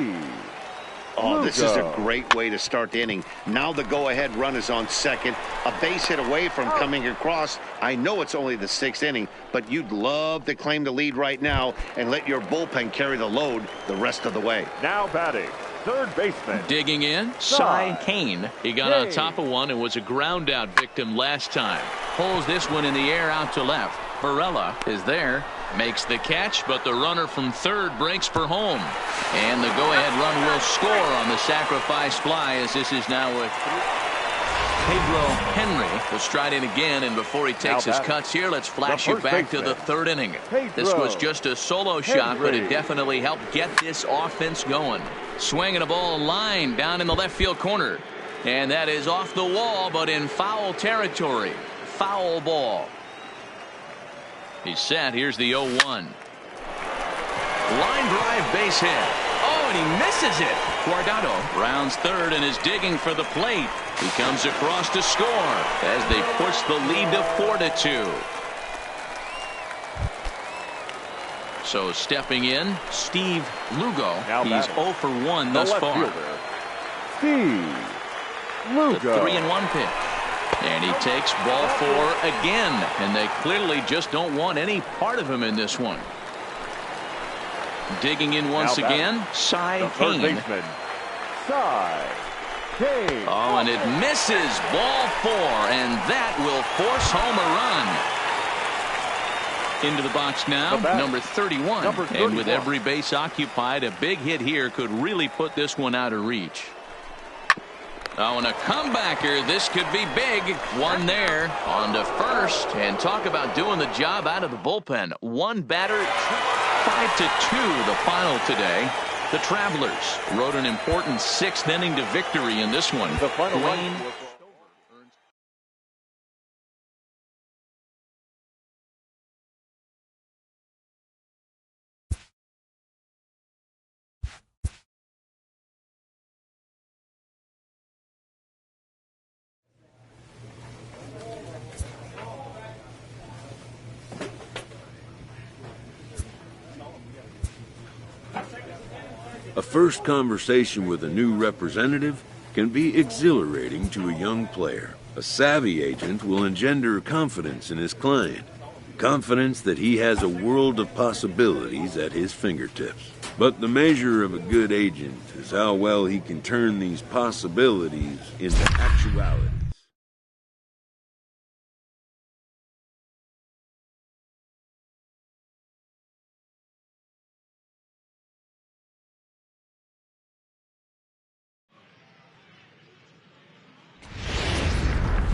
Oh, this is a great way to start the inning. Now the go-ahead run is on second. A base hit away from coming across. I know it's only the 6th inning, but you'd love to claim the lead right now and let your bullpen carry the load the rest of the way. Now batting, third baseman. Digging in, Cy Kane. He got on top of one and was a ground-out victim last time. Pulls this one in the air out to left. Varela is there. Makes the catch, but the runner from third breaks for home. And the go-ahead run will score on the sacrifice fly as this is now with Pedro Henry. Will stride in again, and before he takes his cuts here, let's flash you back to the 3rd inning. This was just a solo shot, but it definitely helped get this offense going. Swinging a ball line down in the left field corner. And that is off the wall, but in foul territory. Foul ball. He's set. Here's the 0-1. Line drive base hit. Oh, and he misses it. Guardado rounds third and is digging for the plate. He comes across to score as they push the lead to 4-2. So stepping in, Steve Lugo. Now He's 0 for 1 thus far. Steve Lugo. The 3-1 pitch. And he takes ball 4 again. And they clearly just don't want any part of him in this one. Digging in once again, Cy Kane. Oh, and it misses. Ball 4, and that will force home a run. Into the box now, number 31. And with every base occupied, a big hit here could really put this one out of reach. Oh, and a comebacker. This could be big. One there on to first. And talk about doing the job out of the bullpen. One batter, 5-2 the final today. The Travelers rode an important 6th inning to victory in this one. The final Wayne. A first conversation with a new representative can be exhilarating to a young player. A savvy agent will engender confidence in his client, confidence that he has a world of possibilities at his fingertips. But the measure of a good agent is how well he can turn these possibilities into actualities.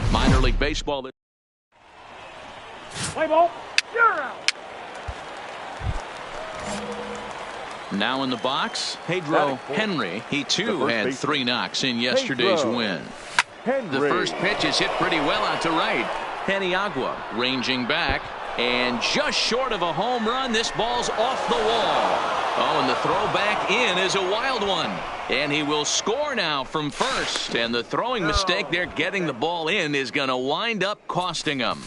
Minor League Baseball. Play ball. You're out. Now in the box, Pedro Henry. He too had 3 knocks in yesterday's win. The first pitch is hit pretty well out to right. Paniagua ranging back, and just short of a home run. This ball's off the wall. Oh, and the throw back in is a wild one. And he will score now from first. And the throwing mistake there, getting the ball in, is going to wind up costing him.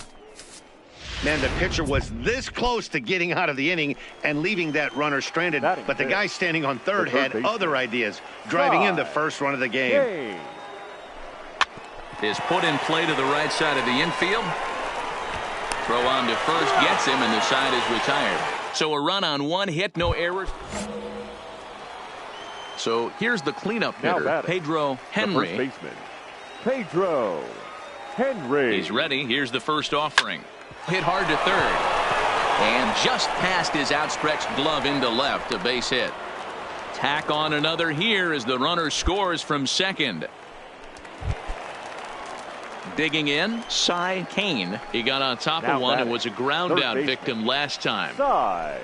Man, the pitcher was this close to getting out of the inning and leaving that runner stranded. But the guy standing on third had other ideas, driving in the first run of the game. Is put in play to the right side of the infield. Throw on to first gets him, and the side is retired. So a run on 1 hit, no errors. So here's the cleanup hitter, Pedro Henry. The first baseman, Pedro Henry. He's ready. Here's the first offering. Hit hard to third. And just past his outstretched glove into left, a base hit. Tack on another here as the runner scores from second. Digging in, Cy Kane. He got on top of one and was a ground out victim last time. Cy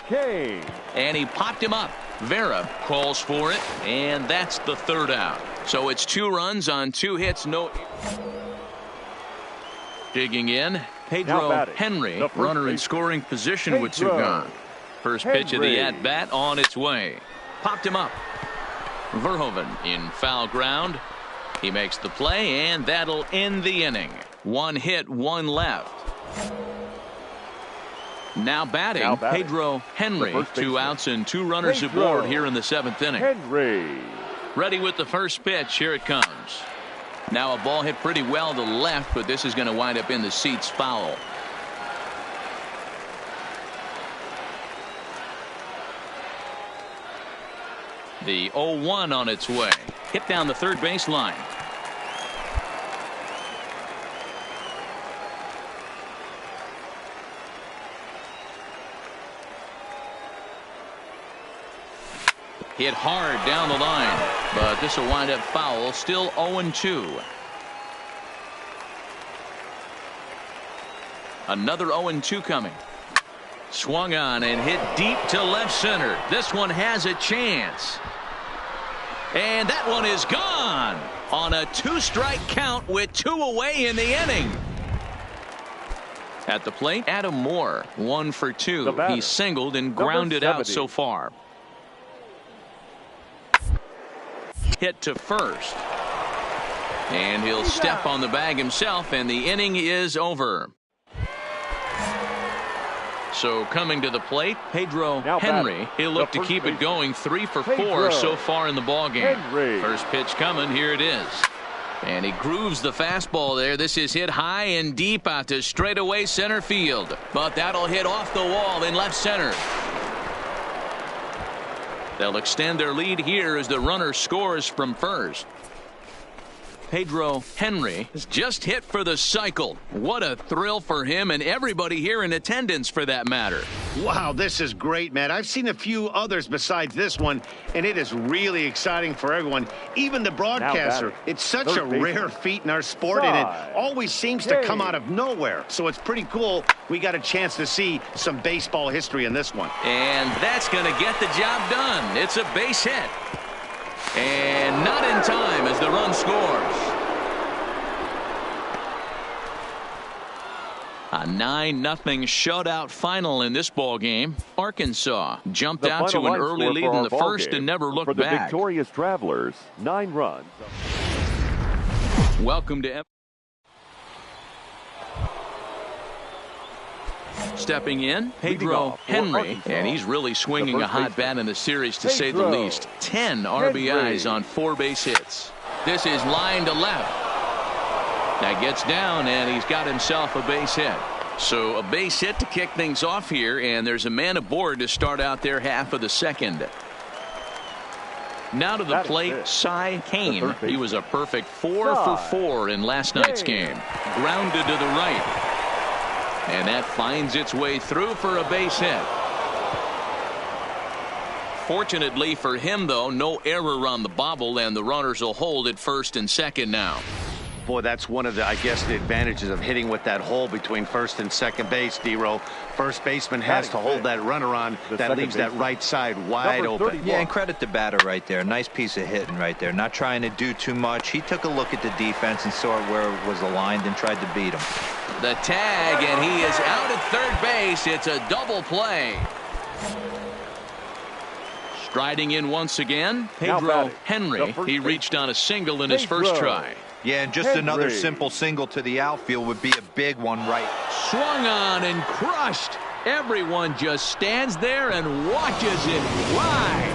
Kane. And he popped him up. Vera calls for it, and that's the third out. So it's 2 runs on 2 hits, no. Digging in, Pedro Henry, runner in scoring position with 2 gone. First pitch of the at-bat on its way. Popped him up. Verhoeven in foul ground. He makes the play, and that'll end the inning. 1 hit, 1 left. Now batting, Pedro Henry. 2 outs and 2 runners aboard here in the 7th inning. Henry. Ready with the first pitch. Here it comes. Now a ball hit pretty well to left, but this is going to wind up in the seats foul. The 0-1 on its way. Hit down the third baseline. Hit hard down the line, but this will wind up foul. Still 0-2. Another 0-2 coming. Swung on and hit deep to left center. This one has a chance. And that one is gone on a 2-strike count with 2 away in the inning. At the plate, Adam Moore, 1 for 2. He singled and grounded out so far. Hit to first. And he'll step on the bag himself, and the inning is over. So coming to the plate, Pedro Now Henry. batting, He'll look the to keep it first going 3 for 4 Pedro so far in the ballgame. Henry. First pitch coming. Here it is. And he grooves the fastball there. This is hit high and deep out to straightaway center field. But that'll hit off the wall in left center. They'll extend their lead here as the runner scores from first. Pedro Henry is just hit for the cycle. What a thrill for him and everybody here in attendance for that matter. Wow, this is great, man. I've seen a few others besides this one, and it is really exciting for everyone, even the broadcaster. It's such a rare feat in our sport, and it always seems to come out of nowhere. So it's pretty cool. We got a chance to see some baseball history in this one. And that's going to get the job done. It's a base hit. And not in time as the run scores. A 9-0 shutout final in this ball game. Arkansas jumped out to an early lead in the first and never looked back. For the victorious Travelers, 9 runs. Welcome to stepping in, Pedro Henry, and he's really swinging a hot bat in the series, to say the least. 10 RBIs on 4 base hits. This is line to left. Now gets down, and he's got himself a base hit. So a base hit to kick things off here, and there's a man aboard to start out their half of the second. Now to the plate, Cy Kane. He was a perfect 4 for 4 in last night's game. Grounded to the right. And that finds its way through for a base hit. Fortunately for him, though, no error on the bobble, and the runners will hold at first and second now. Boy, that's one of the, I guess, the advantages of hitting with that hole between first and second base, D-Row. First baseman has to hold that runner on. That leaves that right side wide open. Yeah, and credit the batter right there. Nice piece of hitting right there. Not trying to do too much. He took a look at the defense and saw where it was aligned and tried to beat him. The tag, and he is out at third base. It's a double play. Striding in once again, Pedro Henry. He reached on a single in his first try. Yeah, and just another simple single to the outfield would be a big one, right? Swung on and crushed. Everyone just stands there and watches it fly.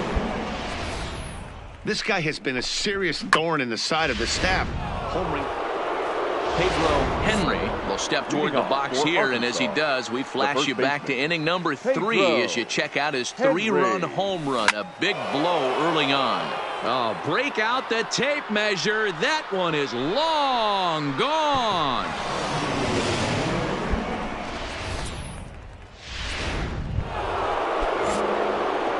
This guy has been a serious thorn in the side of the staff. Homering. Pedro Henry will step toward the box here, and as he does, we flash you back to inning number 3 as you check out his 3-run home run. A big blow early on. Oh, break out the tape measure. That one is long gone.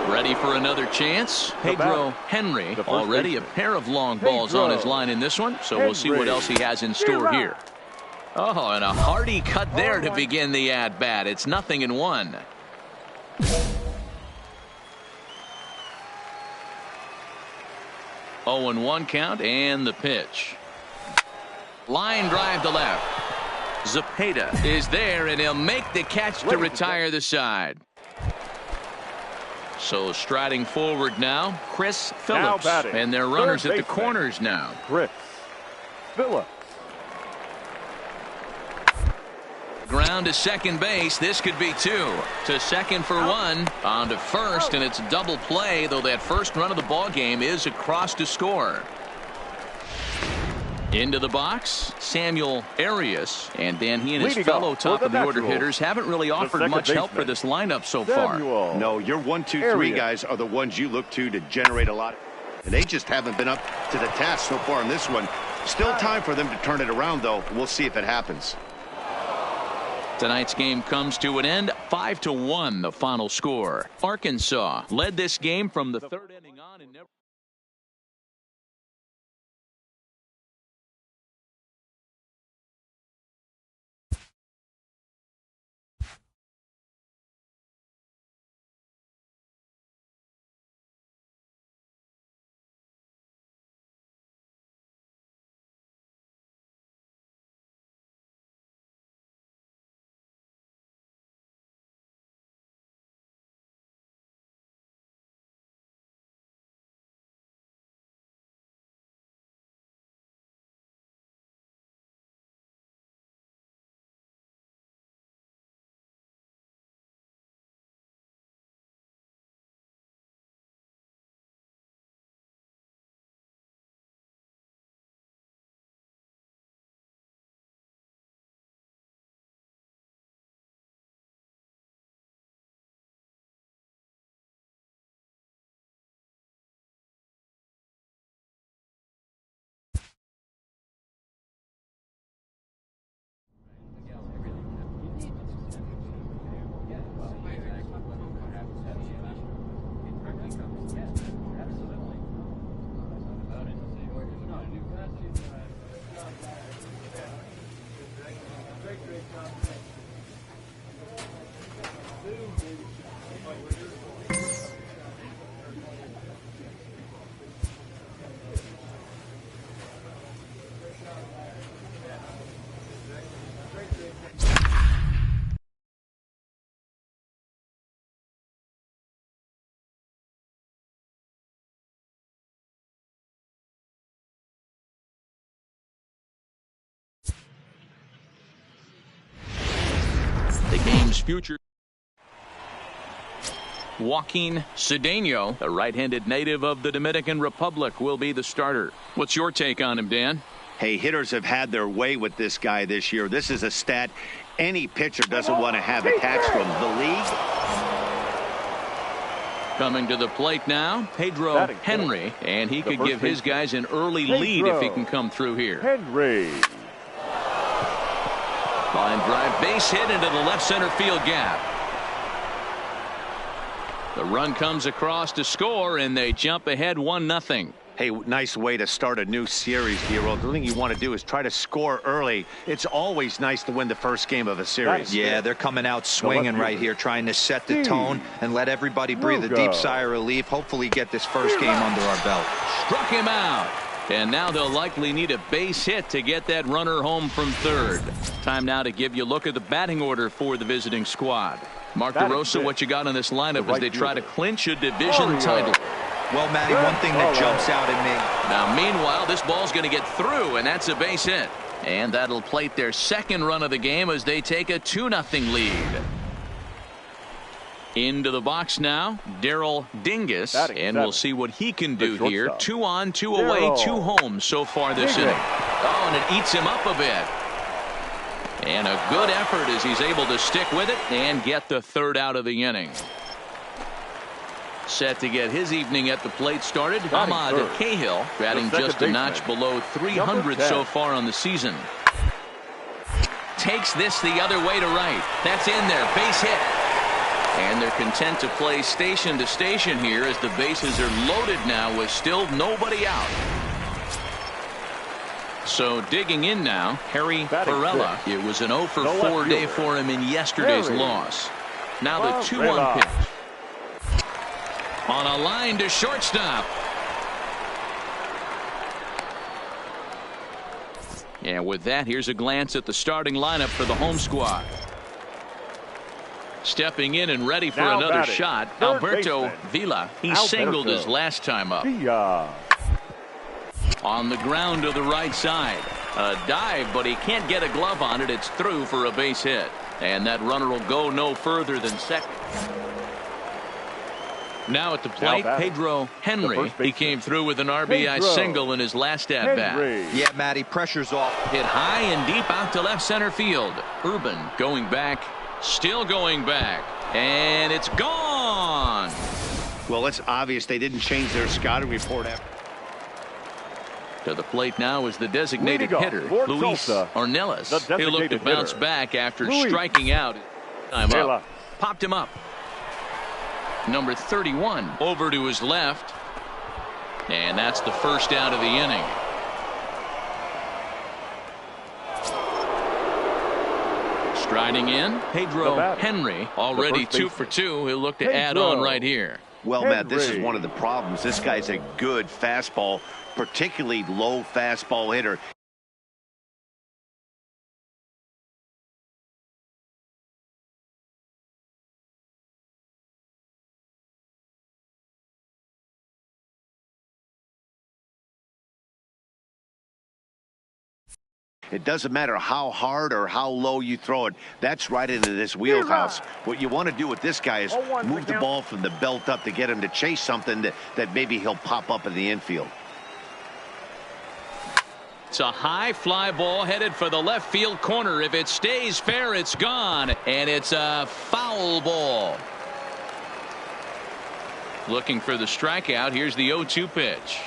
Ready for another chance? Pedro Henry, already a pair of long balls on his line in this one, so we'll see what else he has in store here. Oh, and a hearty cut there to begin the at-bat. It's 0-1. 0-1 count, and the pitch. Line drive to left. Zepeda is there, and he'll make the catch to retire the side. So striding forward now, Chris Phillips, and their runners at the corners now. Chris Phillips. Ground to second base. This could be 2. To second for 1. On to first, and it's a double play, though that first run of the ball game is across to score. Into the box, Samuel Arias, and Dan, he and his fellow top-of-the-order hitters haven't really offered much help for this lineup so far. No, your 1, 2, 3 guys are the ones you look to generate a lot, and they just haven't been up to the task so far in this one. Still time for them to turn it around, though. We'll see if it happens. Tonight's game comes to an end, 5-1, the final score. Arkansas led this game from the third inning on and never team's future. Joaquin Cedeno, a right-handed native of the Dominican Republic, will be the starter. What's your take on him, Dan? Hey, hitters have had their way with this guy this year. This is a stat any pitcher doesn't want to have attached to him. The league. Coming to the plate now, Pedro Henry, and he could give his guys an early lead if he can come through here. Henry. Line drive, base hit into the left center field gap. The run comes across to score, and they jump ahead 1-0. Hey, nice way to start a new series, Giro. The thing you want to do is try to score early. It's always nice to win the first game of a series. Yeah, they're coming out swinging right here, trying to set the tone and let everybody breathe a deep sigh of relief. Hopefully get this first game under our belt. Struck him out. And now they'll likely need a base hit to get that runner home from third. Time now to give you a look at the batting order for the visiting squad. Mark DeRosa, what you got on this lineup as they try to clinch a division title? Well, Matty, one thing that jumps out at me. Now, meanwhile, this ball's going to get through, and that's a base hit. And that'll plate their second run of the game as they take a 2-0 lead. Into the box now, Daryl Dingus, and we'll see what he can do here. 2 on, 2 away, 2 home so far this inning. Oh, and it eats him up a bit. And a good effort as he's able to stick with it and get the third out of the inning. Set to get his evening at the plate started, Ahmad Cahill, batting just a notch below 300 so far on the season. Takes this the other way to right. That's in there, base hit. And they're content to play station to station here as the bases are loaded now with still nobody out. So digging in now, Harry Perella. It was an 0 for 4 day for him in yesterday's loss. Now the 2-1 pitch. On a line to shortstop. And with that, here's a glance at the starting lineup for the home squad. Stepping in and ready for another shot, Alberto Vila. He singled his last time up. On the ground to the right side. A dive, but he can't get a glove on it. It's through for a base hit. And that runner will go no further than second. Now at the plate, Pedro Henry. He came through with an RBI single in his last at-bat. Yeah, Matty, pressure's off. Hit high and deep out to left center field. Urban going back. Still going back, and it's gone. Well, it's obvious they didn't change their scouting report after. To the plate now is the designated hitter, Luis Ornelas. He'll look to bounce back after striking out. Time up. Popped him up. Number 31 over to his left, and that's the first out of the inning. Striding in, Pedro Henry, already 2 for 2. He'll look to add on right here. Well, Matt, this is one of the problems. This guy's a good fastball, particularly low fastball hitter. It doesn't matter how hard or how low you throw it. That's right into this wheelhouse. What you want to do with this guy is move the ball from the belt up to get him to chase something that maybe he'll pop up in the infield. It's a high fly ball headed for the left field corner. If it stays fair, it's gone. And it's a foul ball. Looking for the strikeout. Here's the 0-2 pitch.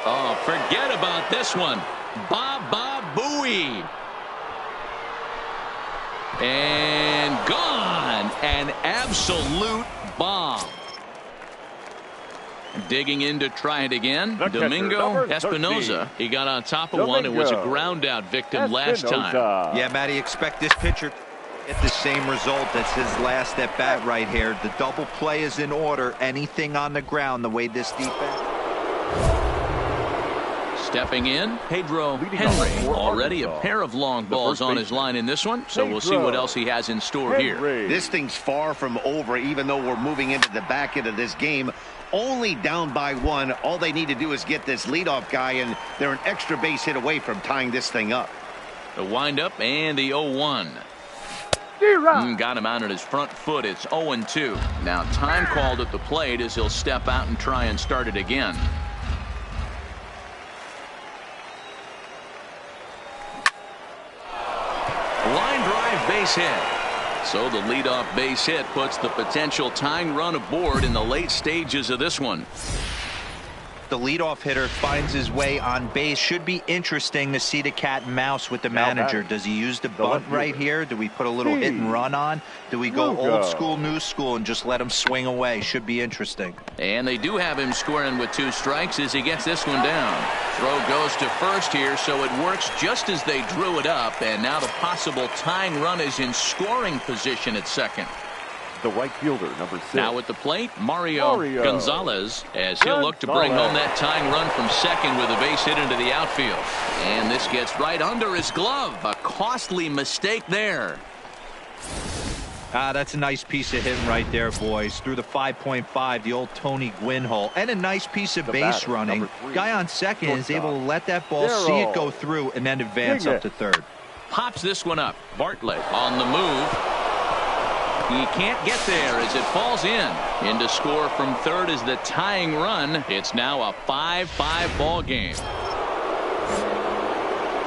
Oh, forget about this one. Baba Booey. And gone. An absolute bomb. Digging in to try it again. Domingo Espinoza. He got on top of one and was a ground out victim last time. Yeah, Matty, expect this pitcher to get the same result as his last at bat right here. The double play is in order. Anything on the ground, the way this defense. Stepping in, Pedro Henry. Already a pair of long balls on his line in this one, so we'll see what else he has in store here. This thing's far from over, even though we're moving into the back end of this game. Only down by 1. All they need to do is get this leadoff guy, and they're an extra base hit away from tying this thing up. The windup and the 0-1. Got him out on his front foot. It's 0-2. Now time called at the plate as he'll step out and try and start it again. Line drive, base hit. So the leadoff base hit puts the potential tying run aboard in the late stages of this one. The leadoff hitter finds his way on base. Should be interesting to see the cat and mouse with the manager. Does he use the bunt right here? Do we put a little hit and run on? Do we go old school, new school, and just let him swing away? Should be interesting. And they do have him squaring with 2 strikes as he gets this one down. Throw goes to first here, so it works just as they drew it up. And now the possible tying run is in scoring position at second. The right fielder, number 6. Now at the plate, Mario Gonzalez, as he'll look to bring home that tying run from second with a base hit into the outfield. And this gets right under his glove. A costly mistake there. That's a nice piece of hitting right there, boys. Through the 5.5, the old Tony Gwynn hole. And a nice piece of base running. Guy on second is able to let that ball, see it go through, and then advance up to third. Pops this one up. Bartlett on the move. He can't get there as it falls in to score from third is the tying run. It's now a 5-5 ball game.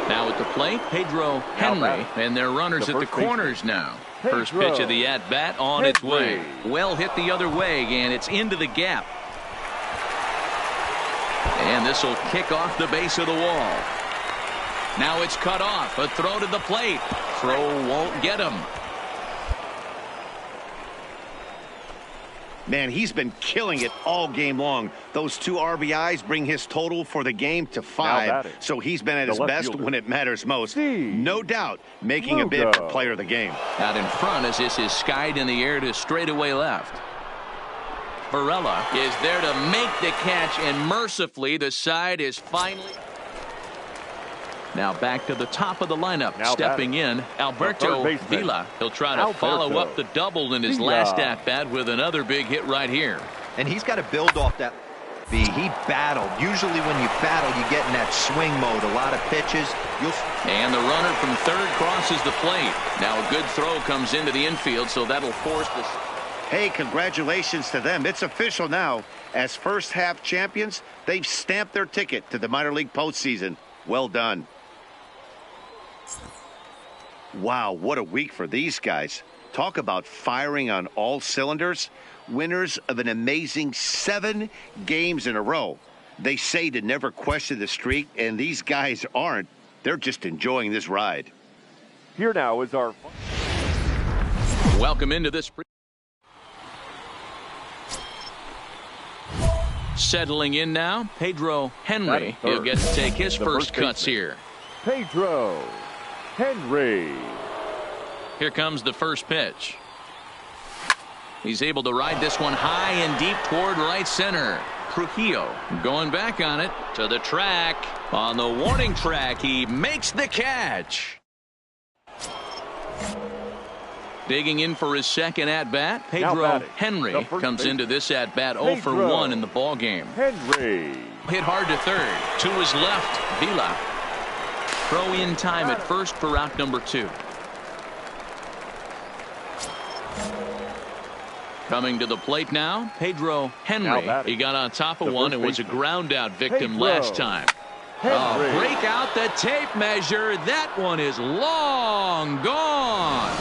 Now at the plate, Pedro Henry, and their runners at the corners now. First pitch of the at-bat on its way. Well hit the other way, and it's into the gap. And this will kick off the base of the wall. Now it's cut off. A throw to the plate. Throw won't get him. Man, he's been killing it all game long. Those 2 RBIs bring his total for the game to 5. So he's been at his best when it matters most. No doubt making a bid for player of the game. Out in front as this is skied in the air to straightaway left. Varela is there to make the catch, and mercifully the side is finally. Now back to the top of the lineup. Stepping in, Alberto Vila. He'll try to follow up the double in his last at-bat with another big hit right here. And he's got to build off that. He battled. Usually when you battle, you get in that swing mode. A lot of pitches. And the runner from third crosses the plate. Now a good throw comes into the infield, so that'll force this. Hey, congratulations to them. It's official now. As first half champions, they've stamped their ticket to the minor league postseason. Well done. Wow, what a week for these guys. Talk about firing on all cylinders. Winners of an amazing 7 games in a row. They say to never question the streak, and these guys aren't. They're just enjoying this ride. Here now is our... Welcome into this... Settling in now, Pedro Henry. He'll get to take his first cuts here. Pedro Henry. Here comes the first pitch. He's able to ride this one high and deep toward right center. Trujillo going back on it to the track. On the warning track, he makes the catch. Digging in for his second at-bat, Pedro Henry comes into this at-bat 0 for 1 in the ballgame. Henry. Hit hard to third. To his left, Vila. Throw in time at first for out number 2. Coming to the plate now, Pedro Henry. He got on top of one and was a ground out victim last time. Break out the tape measure. That one is long gone.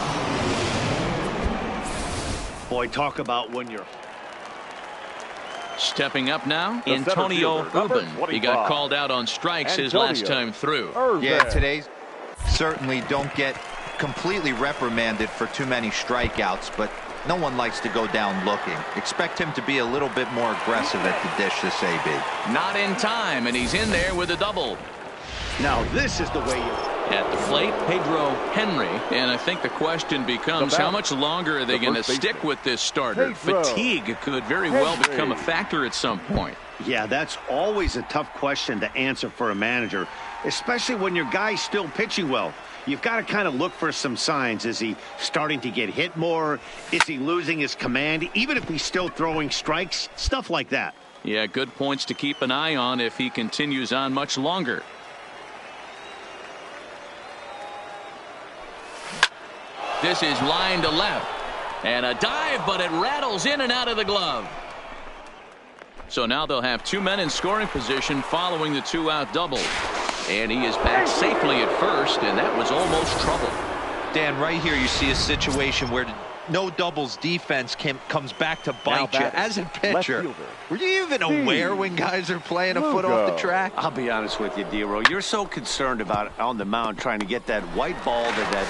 Boy, talk about when you're... Stepping up now, Antonio Urban. He got called out on strikes his last time through. Yeah, today's certainly don't get completely reprimanded for too many strikeouts, but no one likes to go down looking. Expect him to be a little bit more aggressive at the dish this AB. Not in time, and he's in there with a double. Now this is the way you... At the plate, Pedro Henry. And I think the question becomes, how much longer are they going to stick with this starter? Fatigue could very well become a factor at some point. Yeah, that's always a tough question to answer for a manager, especially when your guy's still pitching well. You've got to kind of look for some signs. Is he starting to get hit more? Is he losing his command? Even if he's still throwing strikes, stuff like that. Yeah, good points to keep an eye on if he continues on much longer. This is line to left. And a dive, but it rattles in and out of the glove. So now they'll have 2 men in scoring position following the 2-out double. And he is back safely at first, and that was almost trouble. Dan, right here you see a situation where no doubles defense comes back to bite you. As a pitcher, were you even aware when guys are playing a foot off the track? I'll be honest with you, Dero. You're so concerned about on the mound trying to get that white ball to that.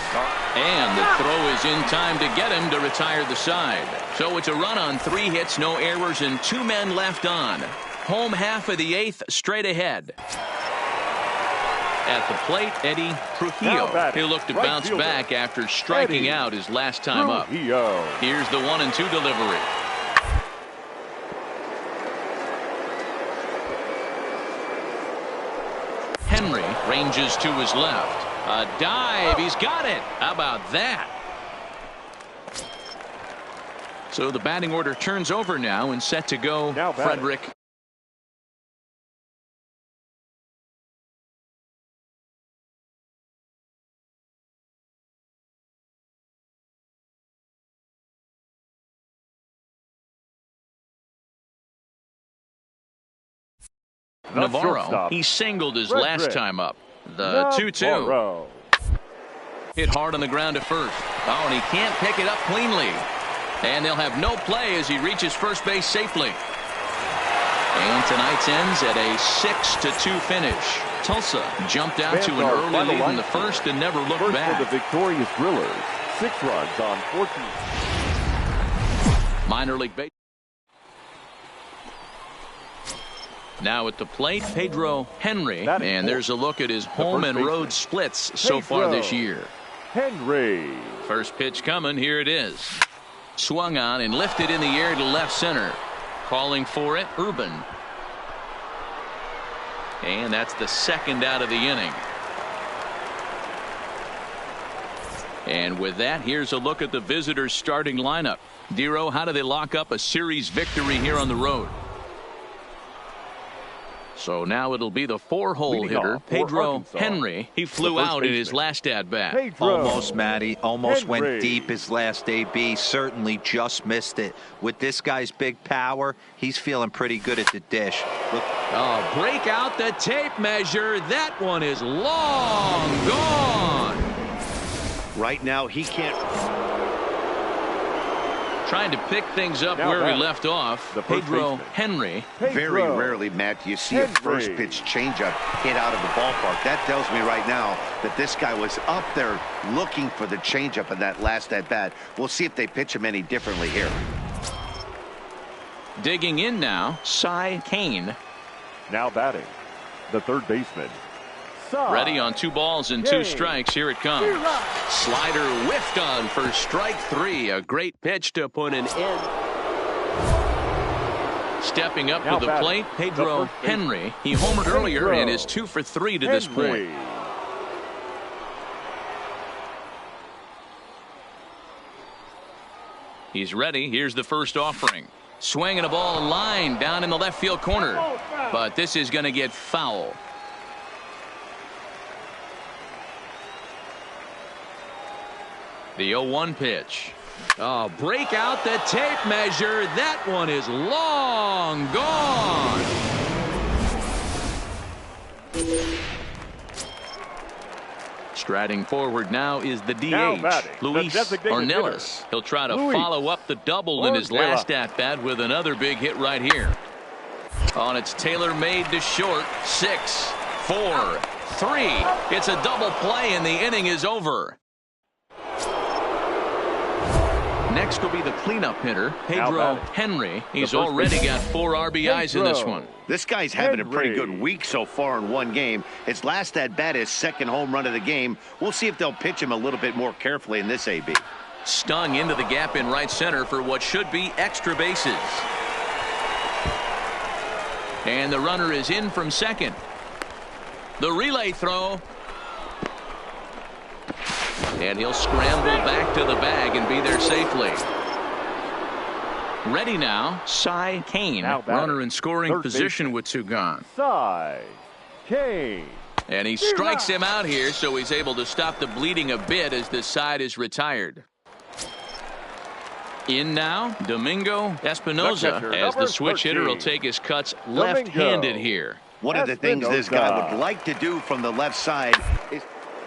And the throw is in time to get him to retire the side. So it's a run on 3 hits, no errors, and 2 men left on. Home half of the 8th, straight ahead. At the plate, Eddie Trujillo. He'll look to bounce back after striking out his last time up. Here's the 1-2 delivery. Henry ranges to his left. A dive. He's got it. How about that? So the batting order turns over now and set to go. Frederick. Navarro. He singled his last time up. The 2-2. Hit hard on the ground at first. Oh, and he can't pick it up cleanly. And they'll have no play as he reaches first base safely. And tonight's ends at a 6-2 finish. Tulsa jumped out to an early lead in the first and never looked back. For the victorious Brewers, 6 runs on 14. Minor league baseball. Now at the plate, Pedro Henry, and there's a look at his home and road splits so far this year. Henry. First pitch coming, here it is. Swung on and lifted in the air to left center. Calling for it, Urban. And that's the 2nd out of the inning. And with that, here's a look at the visitors' starting lineup. Dero, how do they lock up a series victory here on the road? So now it'll be the 4-hole hitter, Pedro Henry. He flew out in his last at-bat. Almost, Matty. Almost went deep his last AB. Certainly just missed it. With this guy's big power, he's feeling pretty good at the dish. Look. Oh, break out the tape measure. That one is long gone. Right now, he can't. Trying to pick things up where we left off. Pedro Henry. Very rarely, Matt, do you see a first pitch changeup hit out of the ballpark. That tells me right now that this guy was up there looking for the changeup in that last at bat. We'll see if they pitch him any differently here. Digging in now, Cy Kane. Now batting, the third baseman. Ready on 2 balls and 2 strikes. Here it comes. Slider whiffed on for strike 3. A great pitch to put an end. Stepping up to the plate, Pedro Henry. He homered earlier and is 2 for 3 to this point. He's ready. Here's the first offering. Swinging a ball in line down in the left field corner. But this is going to get foul. The 0-1 pitch. Oh, break out the tape measure. That one is long gone. Striding forward now is the DH, Luis Ornelas. He'll try to follow up the double in his last at-bat with another big hit right here. Oh, and it's tailor-made to short. 6, 4, 3. It's a double play and the inning is over. Next will be the cleanup hitter, Pedro Henry. He's already got 4 RBIs in this one. This guy's having a pretty good week so far in one game. His last at-bat is 2nd home run of the game. We'll see if they'll pitch him a little bit more carefully in this AB. Stung into the gap in right center for what should be extra bases. And the runner is in from second. The relay throw. And he'll scramble back to the bag and be there safely. Ready now, Cy Kane. Runner in scoring position with 2 gone. Cy Kane. And he strikes him out here, so he's able to stop the bleeding a bit as this side is retired. In now, Domingo Espinoza, as the switch hitter will take his cuts left-handed here. One of the things this guy would like to do from the left side is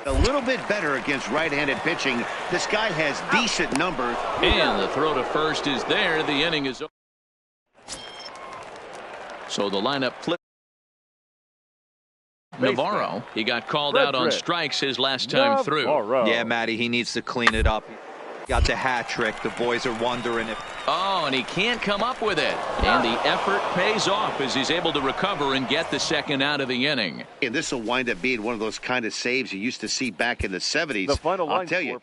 a little bit better against right-handed pitching. This guy has decent numbers. And the throw to first is there. The inning is over. So the lineup flipped. Navarro, he got called out on strikes his last time through. Yeah, Matty, he needs to clean it up. Got the hat trick. The boys are wondering if... Oh, and he can't come up with it. And the effort pays off as he's able to recover and get the second out of the inning. And this will wind up being one of those kind of saves you used to see back in the 70s. The final I'll tell you.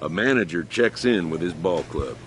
A manager checks in with his ball club.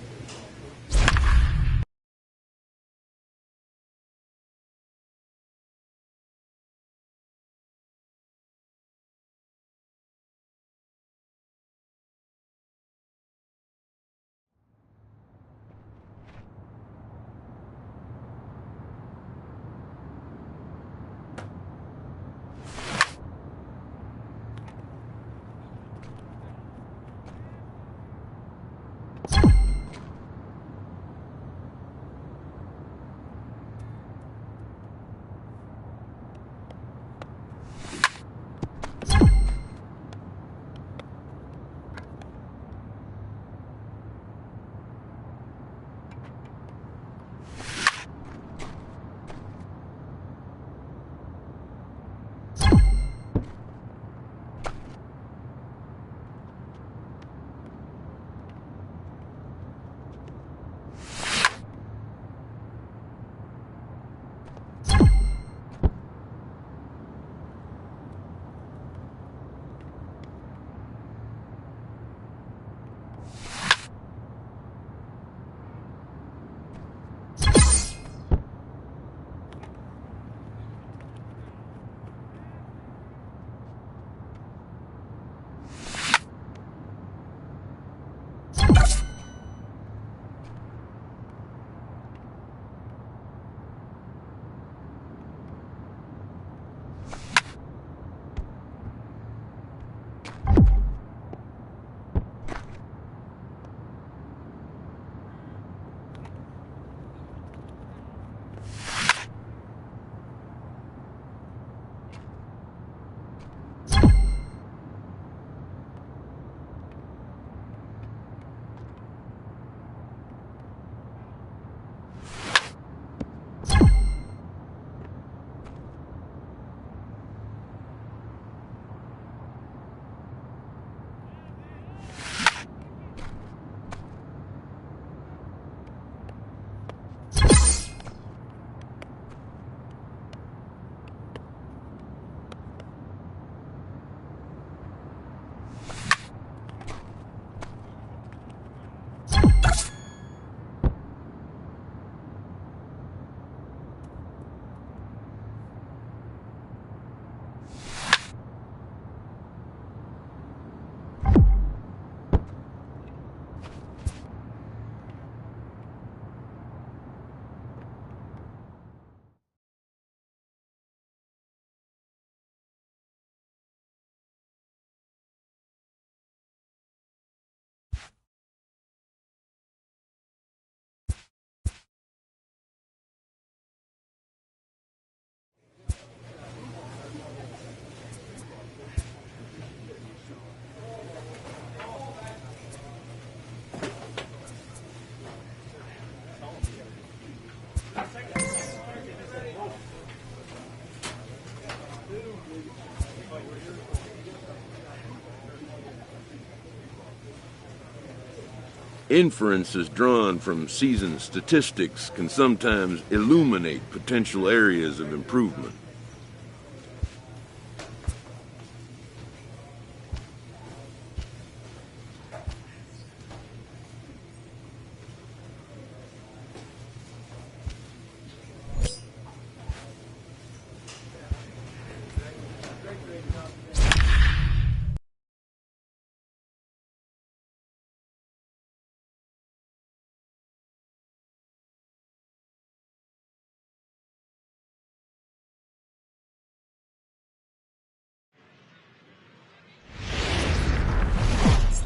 Inferences drawn from season statistics can sometimes illuminate potential areas of improvement.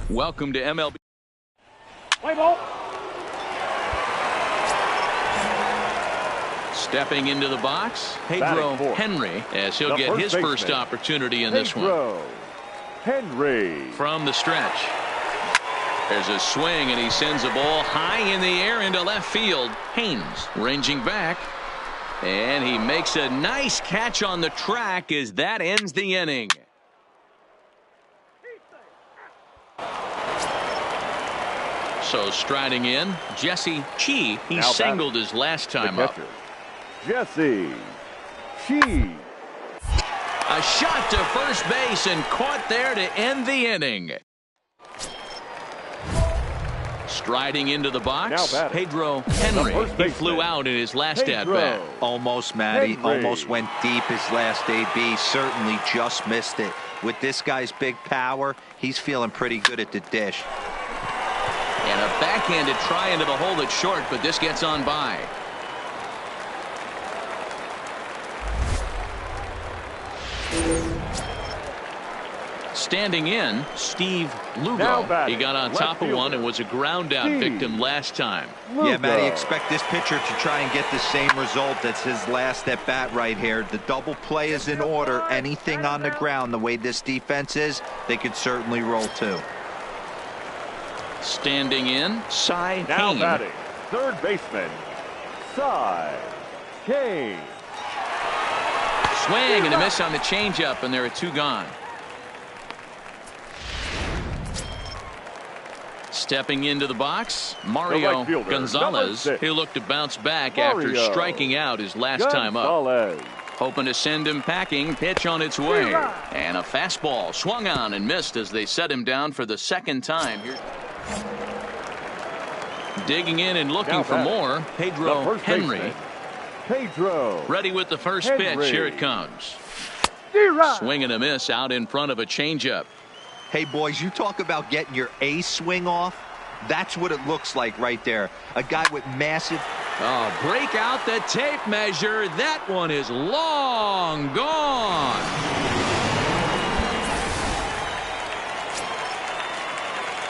Welcome to MLB. Play ball. Stepping into the box, Pedro Henry, as he'll get his first opportunity in this one. Henry. From the stretch. There's a swing, and he sends a ball high in the air into left field. Haynes ranging back, and he makes a nice catch on the track as that ends the inning. So striding in, Jesse Chi. He singled his last time up. Jesse Chi. A shot to first base and caught there to end the inning. Striding into the box, Pedro Henry. He flew out in his last at-bat. Almost, Matty. Almost went deep his last AB. Certainly just missed it. With this guy's big power, he's feeling pretty good at the dish. And a backhanded try into the hole that's short, but this gets on by. Standing in, Steve Lugo. He got on top of one and was a ground out victim last time. Yeah, Matty, expect this pitcher to try and get the same result as his last at bat right here. The double play is in order. Anything on the ground, the way this defense is, they could certainly roll too. Standing in, Cy Now Kane. batting, third baseman, Cy Kane. Swing and a miss on the changeup, and there are two gone. Stepping into the box, Mario Gonzalez. He'll look to bounce back after striking out his last time up. Hoping to send him packing. Pitch on its way. And a fastball swung on and missed as they set him down for the second time. Here. Digging in and looking for more, Pedro Henry. Ready with the first pitch. Here it comes. Swing and a miss out in front of a changeup. Hey, boys, you talk about getting your A swing off. That's what it looks like right there. A guy with massive... break out the tape measure. That one is long gone.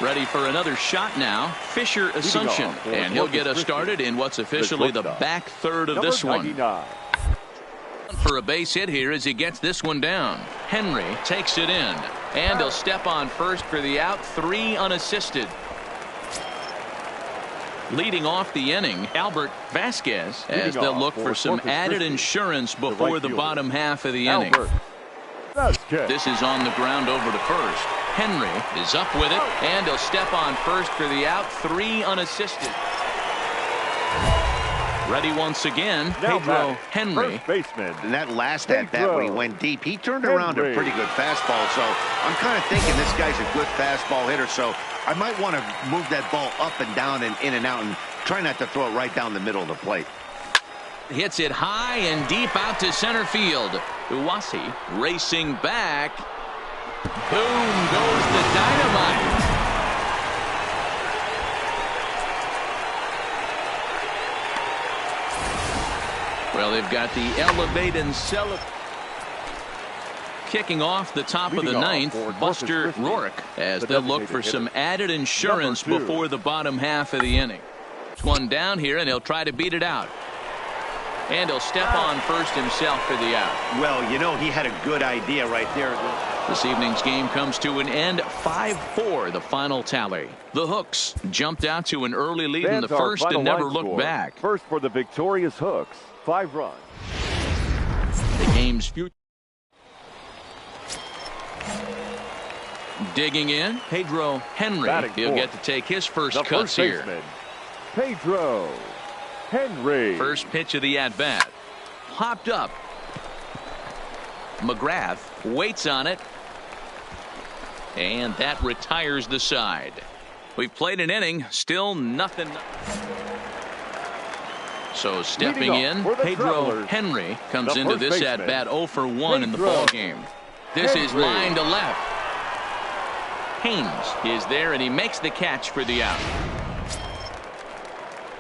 Ready for another shot now. Fisher Asuncion. And he'll get us started in what's officially the back third of this one. For a base hit here as he gets this one down. Henry takes it in. And he'll step on first for the out. 3 unassisted. Leading off the inning, Albert Vasquez, as they'll look for some added insurance before the bottom half of the inning. This is on the ground over to first. Henry is up with it, and he'll step on first for the out. 3 unassisted. Ready once again, Pedro Henry. And that last at-bat when he went deep, he turned around a pretty good fastball. So I'm kind of thinking this guy's a good fastball hitter. So I might want to move that ball up and down and in and out and try not to throw it right down the middle of the plate. Hits it high and deep out to center field. Uwasi racing back. Boom goes the dynamite. Well, they've got the elevate and celebrate. Kicking off the top of the ninth, Buster Rourke, as they'll look for some added insurance before the bottom half of the inning. One down here, and he'll try to beat it out. And he'll step on first himself for the out. Well, you know, he had a good idea right there. This evening's game comes to an end. 5-4, the final tally. The Hooks jumped out to an early lead in the first and never looked back. First for the victorious Hooks, 5 runs. The game's future. Digging in, Pedro Henry. He'll get to take his first cuts here. Pedro Henry. First pitch of the at-bat. Popped up. McGrath waits on it. And that retires the side. We've played an inning, still nothing. So stepping in, Pedro Henry comes into this at-bat 0 for 1 in the ball game. This is line to left. Haynes is there, and he makes the catch for the out.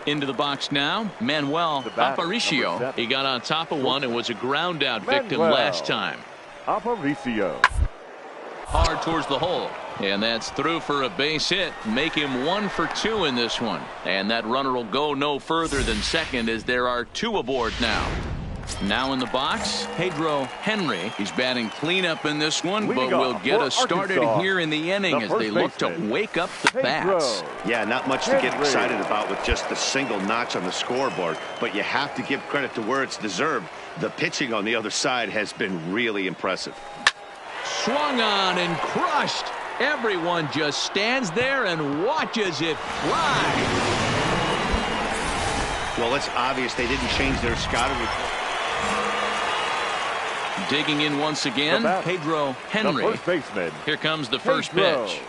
Into the box now, Manuel Aparicio. He got on top of one and was a ground out victim last time. Aparicio. Hard towards the hole. And that's through for a base hit. Make him 1 for 2 in this one. And that runner will go no further than second as there are 2 aboard now. Now in the box, Pedro Henry. He's batting cleanup in this one, but will get us started here in the inning as they look to wake up the bats. Yeah, not much to get excited about with just the single notch on the scoreboard, but you have to give credit to where it's deserved. The pitching on the other side has been really impressive. Swung on and crushed. Everyone just stands there and watches it fly. Well, it's obvious they didn't change their scouting. Digging in once again, Pedro Henry. The first baseman. Here comes the first pitch.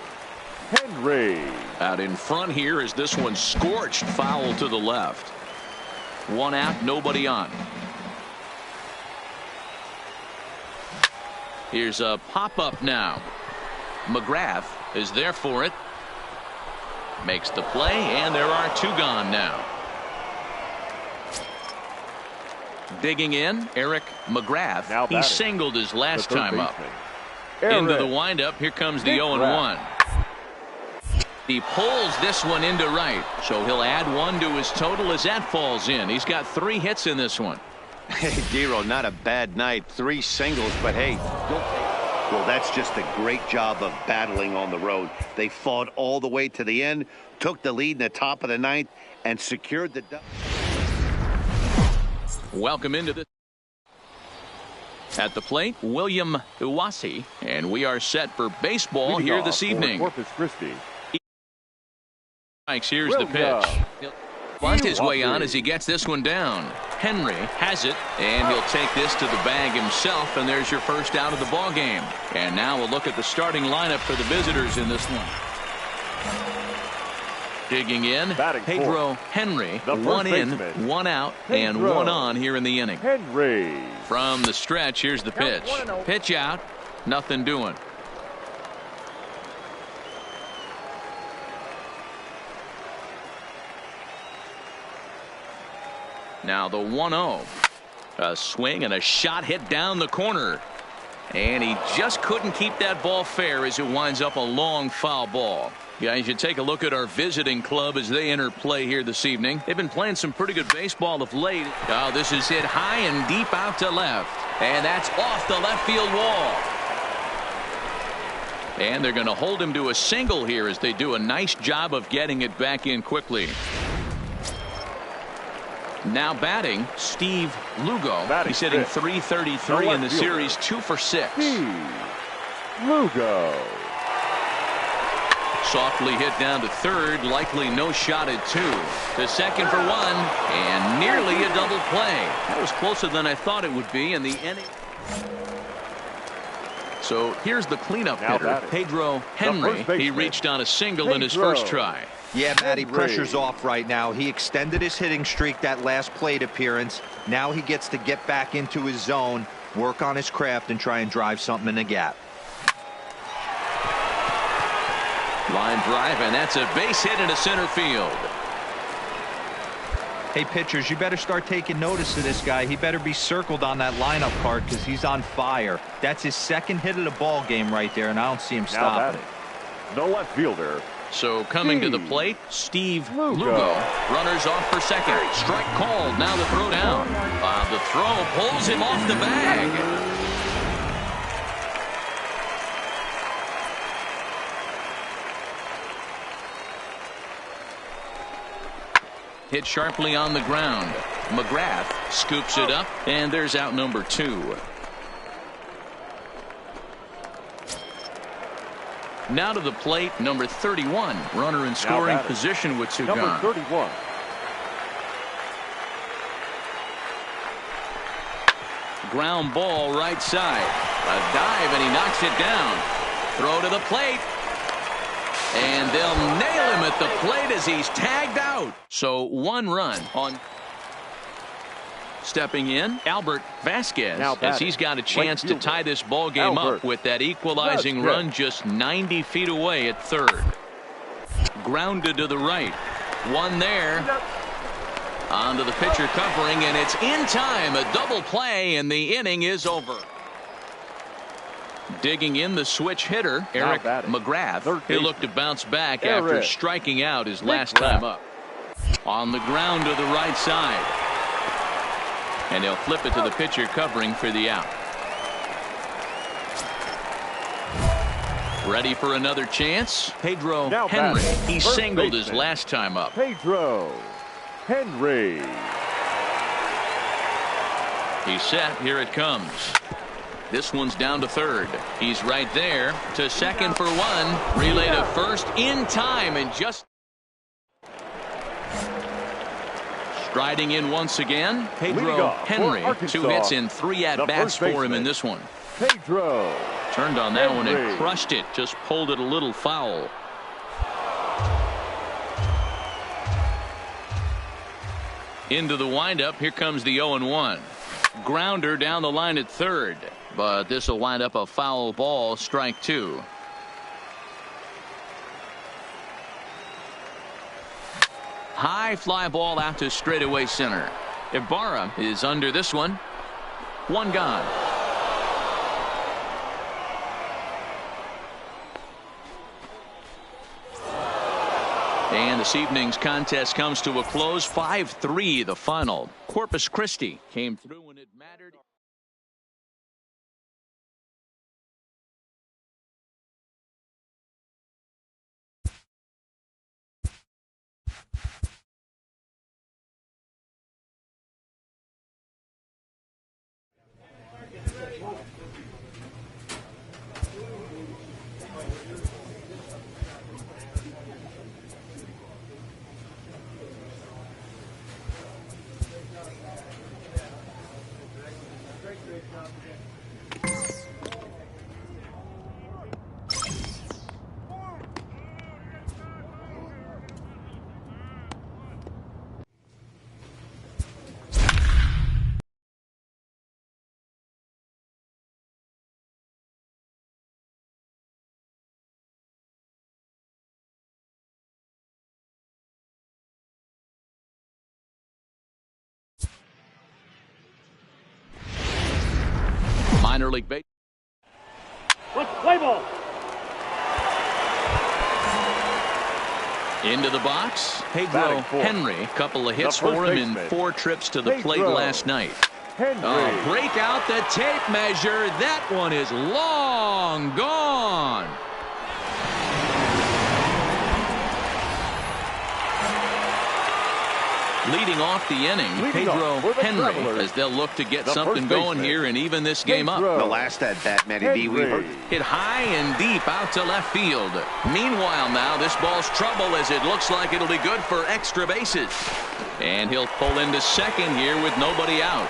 Henry. Out in front here is this one scorched foul to the left. 1 out, nobody on. Here's a pop-up now. McGrath is there for it. Makes the play, and there are 2 gone now. Digging in, Eric McGrath. He singled his last time up. Into the windup, here comes the 0-1. He pulls this one into right, so he'll add 1 to his total as that falls in. He's got 3 hits in this one. Hey, Dero, not a bad night. 3 singles, but hey, well, that's just a great job of battling on the road. They fought all the way to the end, took the lead in the top of the 9th, and secured the... Welcome into this. At the plate, William Iwasi, and we are set for baseball here this evening. Corpus Christi. Here's the pitch. He'll bunt his way on as he gets this one down. Henry has it, and he'll take this to the bag himself, and there's your first out of the ball game. And now we'll look at the starting lineup for the visitors in this one. Digging in, Pedro Henry. 1 in, 1 out, and 1 on here in the inning. Henry. From the stretch, here's the pitch. Pitch out, nothing doing. Now the 1-0. A swing and a shot hit down the corner. And he just couldn't keep that ball fair as it winds up a long foul ball. Guys, you take a look at our visiting club as they enter play here this evening. They've been playing some pretty good baseball of late. Oh, this is hit high and deep out to left. And that's off the left field wall. And they're going to hold him to a single here as they do a nice job of getting it back in quickly. Now batting, Steve Lugo. He's hitting .333 in the series, 2 for 6. Lugo. Softly hit down to third, likely no shot at 2. To second for 1, and nearly a double play. That was closer than I thought it would be in the inning. So here's the cleanup hitter, Pedro Henry. He reached on a single in his first try. Yeah, Matty, pressure's off right now. He extended his hitting streak that last plate appearance. Now he gets to get back into his zone, work on his craft, and try and drive something in the gap. Line drive, and that's a base hit into center field. Hey, pitchers, you better start taking notice of this guy. He better be circled on that lineup card because he's on fire. That's his 2nd hit of the ball game right there, and I don't see him stopping. The left fielder. So coming to the plate, Steve Lugo. Runners off for second. Strike called. Now the throw down. The throw pulls him off the bag. Hit sharply on the ground. McGrath scoops it up, and there's out number 2. Now to the plate, number 31. Runner in scoring position with two gone. Number 31. Ground ball right side. A dive, and he knocks it down. Throw to the plate. And they'll nail him at the plate as he's tagged out. So 1 run on. Stepping in, Albert Vasquez, as he's got a chance to tie this ball game up with that equalizing run just 90 feet away at third. Grounded to the right. One there. Onto the pitcher covering, and it's in time. A double play, and the inning is over. Digging in the switch hitter, Eric McGrath. He'll look to bounce back after striking out his last time up. On the ground to the right side. And he'll flip it to the pitcher covering for the out. Ready for another chance? Pedro Henry. He singled his last time up. Pedro Henry. He's set. Here it comes. This one's down to third. He's right there to second for one. Relay to first in time, and just striding in once again, Pedro Henry. 2 hits in 3 at-bats for him in this one. Pedro turned on that one and crushed it. Just pulled it a little foul. Into the windup. Here comes the 0-1. Grounder down the line at third. But this will wind up a foul ball. Strike 2. High fly ball out to straightaway center. Ibarra is under this one. 1 gone. And this evening's contest comes to a close. 5-3 the final. Corpus Christi came through when it mattered. Minor league baseball. Let's play ball. Into the box, Pedro Henry. Couple of hits for him in 4 trips to the plate last night. Break out the tape measure. That one is long gone. Leading off the inning, Pedro Henry, as they'll look to get something going here and even this game up. The last at bat, Matty B, we heard. Hit high and deep out to left field. Meanwhile now, this ball's trouble as it looks like it'll be good for extra bases. And he'll pull into second here with nobody out.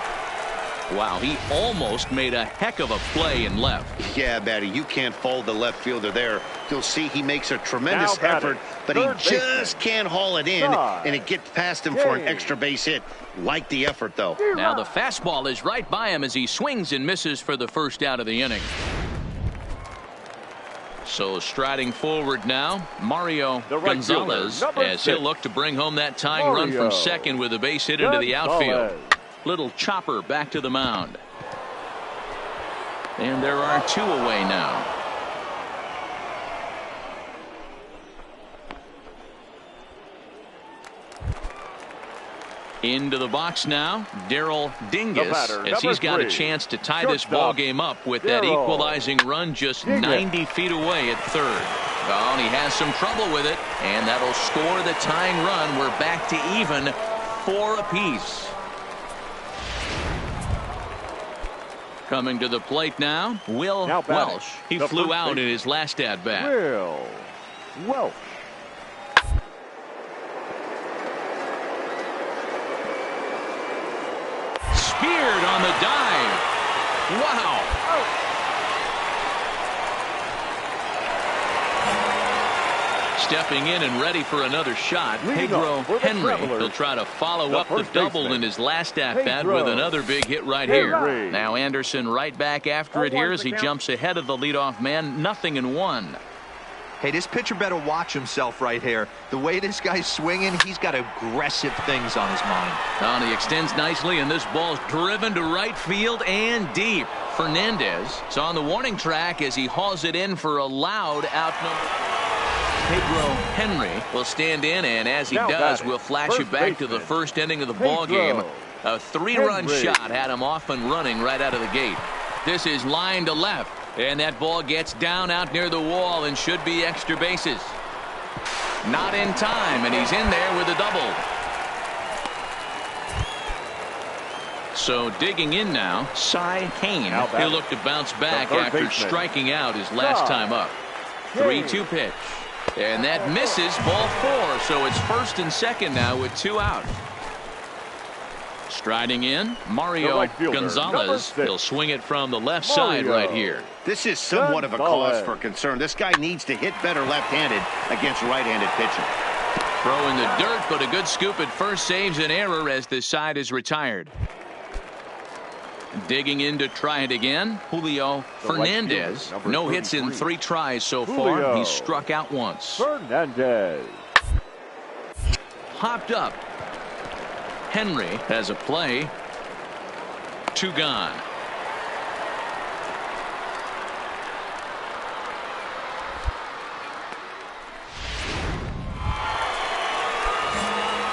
Wow, he almost made a heck of a play in left. Yeah, Matty, you can't fold the left fielder there. You'll see he makes a tremendous effort, but he just can't haul it in, and it gets past him for an extra base hit. Like the effort, though. Now the fastball is right by him as he swings and misses for the first out of the inning. So striding forward now, Mario Gonzalez, as he'll look to bring home that tying run from second with a base hit into the outfield. Little chopper back to the mound. And there are 2 away now. Into the box now, Daryl Dingus, as he's got a chance to tie this ball game up with that equalizing run just 90 feet away at third. Oh, and he has some trouble with it, and that'll score the tying run. We're back to even 4 apiece. Coming to the plate now, Will Welsh. He flew out in his last at-bat. Will Welsh. Speared on the dive. Wow. Stepping in and ready for another shot, Pedro Henry. He'll try to follow up the double in his last at-bat with another big hit right here. Now Anderson right back after it here as he jumps ahead of the leadoff man. 0-1. Hey, this pitcher better watch himself right here. The way this guy's swinging, he's got aggressive things on his mind. Now he extends nicely, and this ball's driven to right field and deep. Fernandez is on the warning track as he hauls it in for a loud out number. Pedro Henry will stand in, and as he does, we'll flash it back to the first inning of the ball game. A 3-run shot had him off and running right out of the gate. This is line to left, and that ball gets down out near the wall and should be extra bases. Not in time, and he's in there with a double. So digging in now, Cy Kane. He'll look to bounce back after striking out his last time up. 3-2 pitch. And that misses, ball 4. So it's first and second now with 2 out. Striding in, Mario Gonzalez. He'll swing it from the left side right here. This is somewhat of a cause for concern. This guy needs to hit better left-handed against right-handed pitching. Throw in the dirt, but a good scoop at first saves an error as the side is retired. Digging in to try it again, Julio Fernandez. No hits in 3 tries so far. He's struck out once. Fernandez. Hopped up. Henry has a play. 2 gone.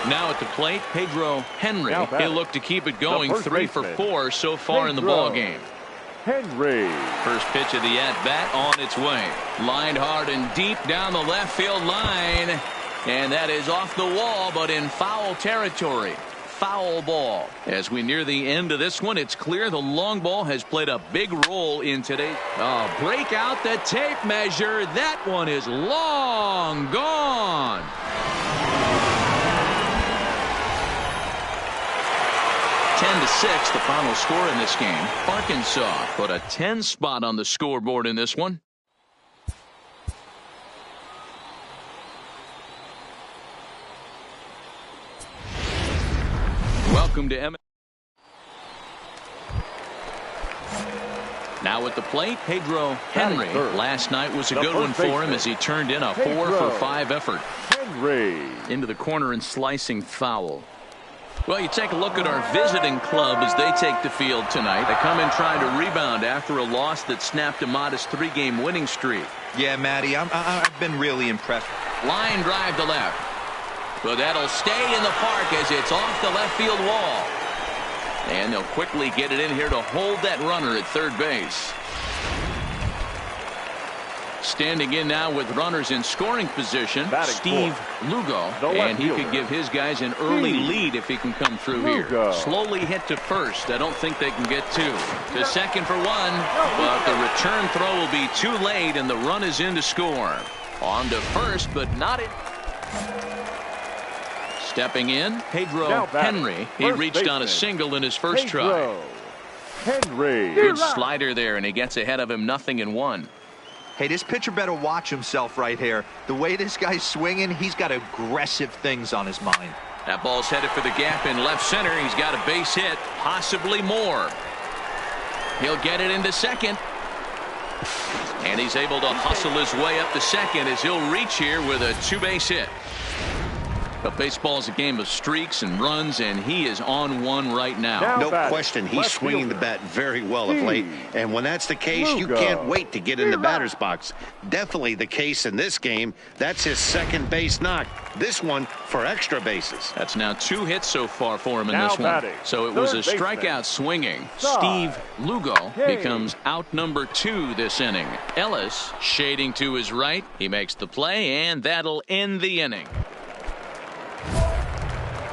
Now at the plate, Pedro Henry. He'll look to keep it going. 3 for 4 so far in the ball game. Henry. First pitch of the at-bat on its way. Lined hard and deep down the left field line. And that is off the wall, but in foul territory. Foul ball. As we near the end of this one, it's clear the long ball has played a big role in today. Oh, break out the tape measure. That one is long gone. 10-6, the final score in this game. Arkansas put a 10 spot on the scoreboard in this one. Welcome to M. Now at the plate, Pedro Henry. Last night was a good one for him as he turned in a 4 for 5 effort. Henry. Into the corner and slicing foul. Well, you take a look at our visiting club as they take the field tonight. They come in trying to rebound after a loss that snapped a modest 3-game winning streak. Yeah, Matty, I've been really impressed. Line drive to left. But that'll stay in the park as it's off the left field wall. And they'll quickly get it in here to hold that runner at third base. Standing in now with runners in scoring position, Steve Lugo, and he could give his guys an early lead if he can come through here. Slowly hit to first. I don't think they can get 2. To second for 1, but the return throw will be too late, and the run is in to score. On to first, but not in. Stepping in, Pedro Henry. He reached on a single in his first try. Henry. Good slider there, and he gets ahead of him. 0-1. Hey, this pitcher better watch himself right here. The way this guy's swinging, he's got aggressive things on his mind. That ball's headed for the gap in left center. He's got a base hit, possibly more. He'll get it into second. And he's able to hustle his way up to second as he'll reach here with a 2-base hit. But baseball is a game of streaks and runs, and he is on one right now. No question, he's swinging the bat very well of late. And when that's the case, you can't wait to get in the batter's box. Definitely the case in this game. That's his second base knock. This one for extra bases. That's now 2 hits so far for him in this one. So it was a strikeout swinging. Steve Lugo becomes out number 2 this inning. Ellis shading to his right. He makes the play, and that'll end the inning.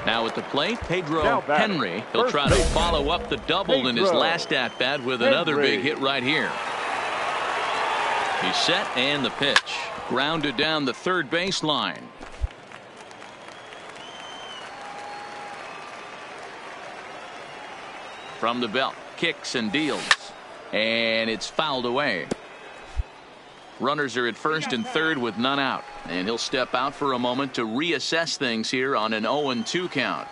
Now at the plate, Pedro Henry. He'll try to follow up the double in his last at-bat with another big hit right here. He's set and the pitch. Grounded down the third baseline. From the belt, kicks and deals. And it's fouled away. Runners are at first and third with none out. And he'll step out for a moment to reassess things here on an 0-2 count.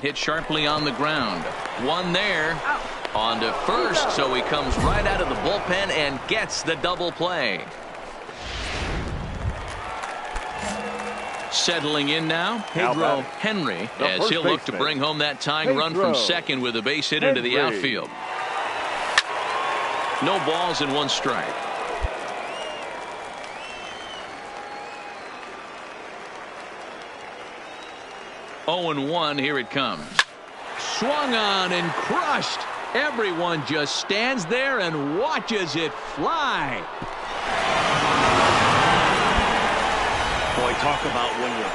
Hit sharply on the ground. One there. On to first, so he comes right out of the bullpen and gets the double play. Settling in now, Pedro Henry, as he'll look to bring home that tying run from second with a base hit into the outfield. No balls and one strike. Oh and 1, here it comes. Swung on and crushed. Everyone just stands there and watches it fly. Boy, talk about when you...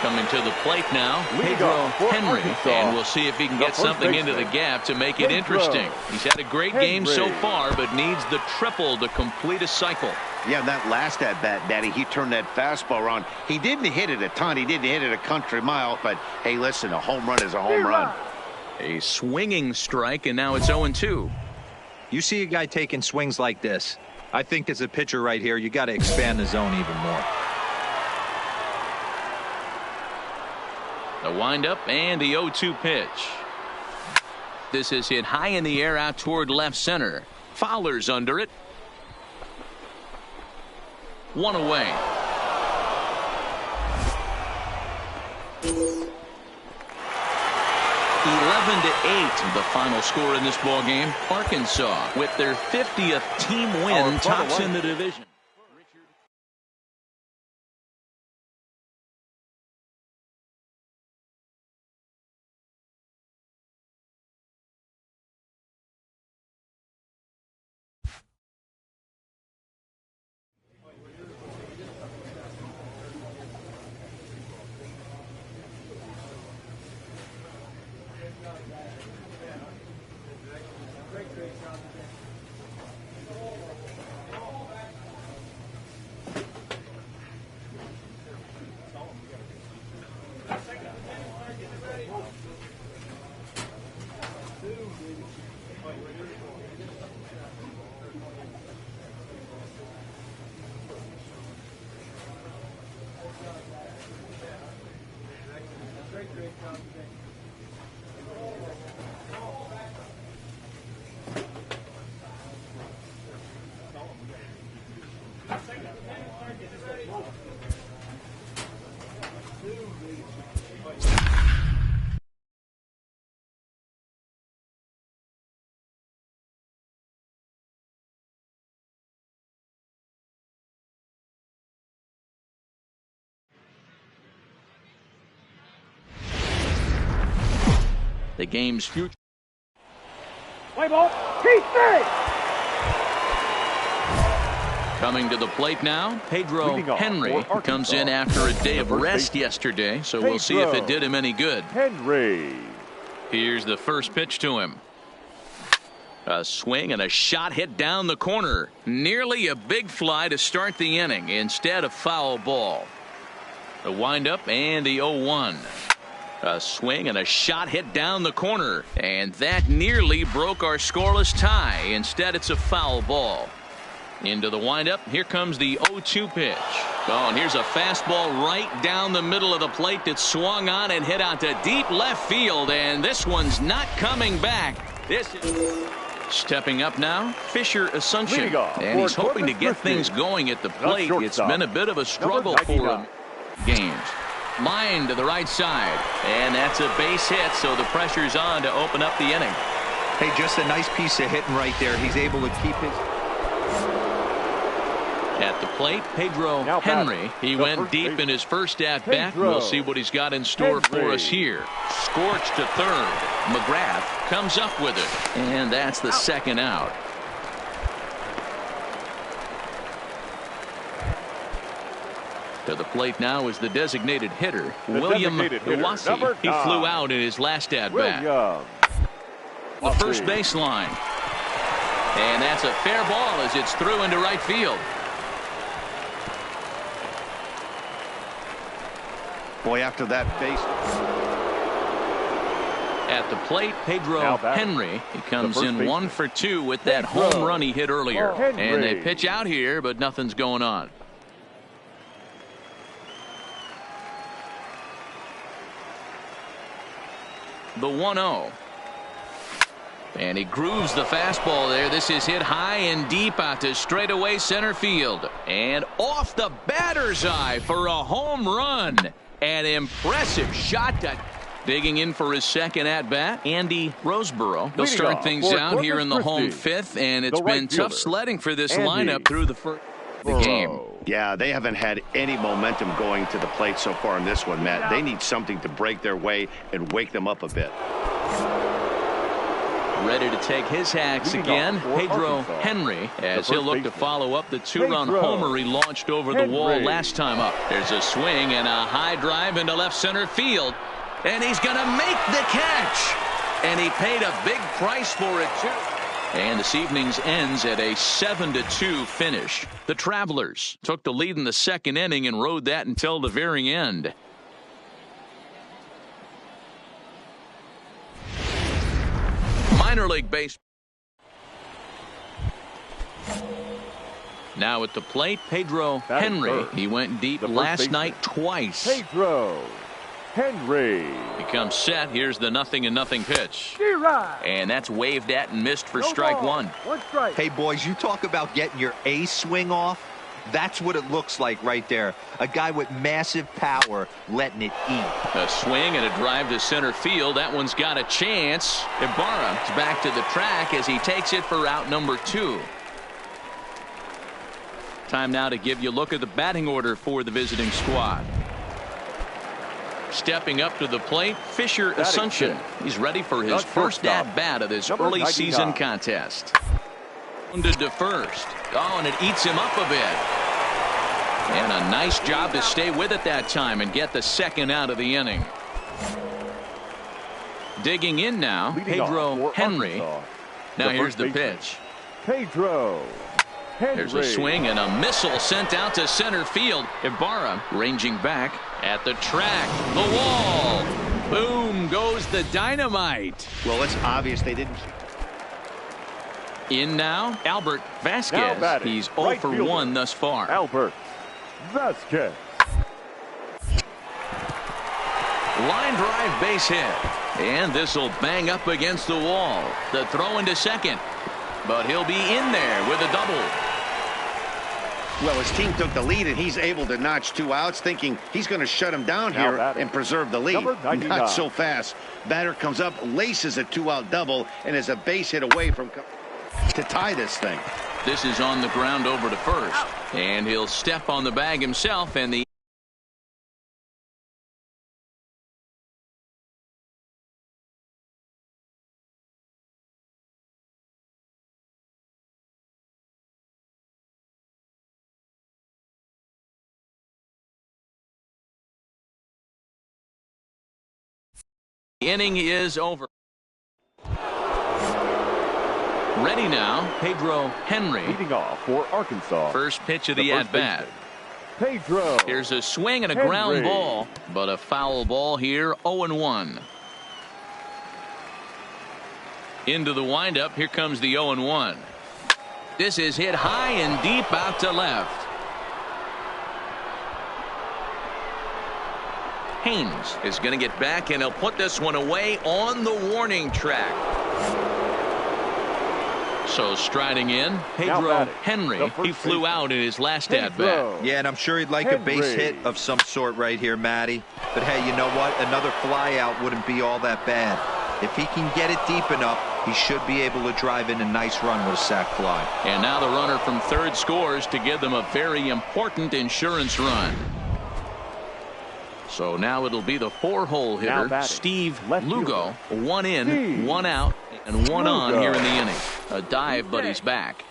Coming to the plate now, Pedro Henry, and we'll see if he can get something into the gap to make it interesting. He's had a great game so far, but needs the triple to complete a cycle. Yeah, that last at-bat, Daddy, he turned that fastball around. He didn't hit it a ton. He didn't hit it a country mile, but hey, listen, a home run is a home run. A swinging strike, and now it's 0-2. You see a guy taking swings like this. I think as a pitcher right here, you got to expand the zone even more. The windup and the 0-2 pitch. This is hit high in the air out toward left center. Fowler's under it. One away. 11-8, the final score in this ball game. Arkansas, with their 50th team win, tops in the division. The game's future. Play ball. Coming to the plate now, Pedro Henry comes in after a day of rest yesterday, so we'll see if it did him any good. Henry. Here's the first pitch to him. A swing and a shot hit down the corner. Nearly a big fly to start the inning. Instead, a foul ball. The windup and the 0-1. A swing and a shot hit down the corner, and that nearly broke our scoreless tie. Instead, it's a foul ball. Into the windup, here comes the 0-2 pitch. Oh, and here's a fastball right down the middle of the plate that swung on and hit out to deep left field, and this one's not coming back. This is... Stepping up now, Fisher Asuncion, and he's hoping to get things going at the plate. It's been a bit of a struggle for him. Games. Line to the right side, and that's a base hit, so the pressure's on to open up the inning. Hey, just a nice piece of hitting right there. He's able to keep his... At the plate, Pedro Henry. He went deep in his first at-bat. We'll see what he's got in store for us here. Scorched to third. McGrath comes up with it, and that's the second out. To the plate now is the designated hitter, William Iwasi. He flew out in his last at-bat. The first baseline. And that's a fair ball as it's through into right field. Boy, after that base. At the plate, Pedro Henry. He comes in 1 for 2 with that home run he hit earlier. And they pitch out here, but nothing's going on. The 1-0. And he grooves the fastball there. This is hit high and deep out to straightaway center field. And off the batter's eye for a home run. An impressive shot. Digging in for his second at-bat, Andy Roseborough. He'll start things out here in the home fifth, and it's been tough sledding for this lineup through the first the game. Yeah, they haven't had any momentum going to the plate so far in this one, Matt. They need something to break their way and wake them up a bit. Ready to take his hacks again, Pedro Henry, as he'll look to follow up the 2-run homer he launched over the wall last time up. There's a swing and a high drive into left center field. And he's going to make the catch. And he paid a big price for it, too. And this evening's ends at a 7-2 finish. The Travelers took the lead in the second inning and rode that until the very end. Minor league baseball. Now at the plate, Pedro Henry. He went deep last night twice. Pedro Henry. He comes set. Here's the 0-0 pitch. And that's waved at and missed for strike one. Hey, boys, you talk about getting your A swing off. That's what it looks like right there. A guy with massive power letting it eat. A swing and a drive to center field. That one's got a chance. Ibarra is back to the track as he takes it for out number 2. Time now to give you a look at the batting order for the visiting squad. Stepping up to the plate, Fisher Asuncion. He's ready for his first at-bat of this early season contest. Wounded to first. Oh, and it eats him up a bit. And a nice job to stay with it that time and get the second out of the inning. Digging in now, Pedro Henry. Now here's the pitch. Pedro Henry. There's a swing and a missile sent out to center field. Ibarra ranging back at the track. The wall. Boom goes the dynamite. Well, it's obvious they didn't. In now, Albert Vasquez. He's 0 for 1 thus far. Albert Vasquez. Line drive base hit. And this will bang up against the wall. The throw into second. But he'll be in there with a double. Well, his team took the lead, and he's able to notch 2 outs, thinking he's going to shut him down here and preserve the lead. Not so fast. Batter comes up, laces a 2-out double, and is a base hit away from to tie this thing. This is on the ground over to first. And he'll step on the bag himself, and the inning is over. Ready now, Pedro Henry. Leading off for Arkansas. First pitch of the at-bat. Pedro. Here's a swing and a ground ball, but a foul ball here, 0-1. Into the windup, here comes the 0-1. This is hit high and deep out to left. Haynes is going to get back, and he'll put this one away on the warning track. So striding in, Pedro Henry. He flew out in his last at-bat. Yeah, and I'm sure he'd like a base hit of some sort right here, Matty. But hey, you know what? Another fly out wouldn't be all that bad. If he can get it deep enough, he should be able to drive in a nice run with a sac fly. And now the runner from third scores to give them a very important insurance run. So now it'll be the 4-hole hitter, Steve Lugo. 1 in, 1 out, and 1 on here in the inning. A dive, but he's back.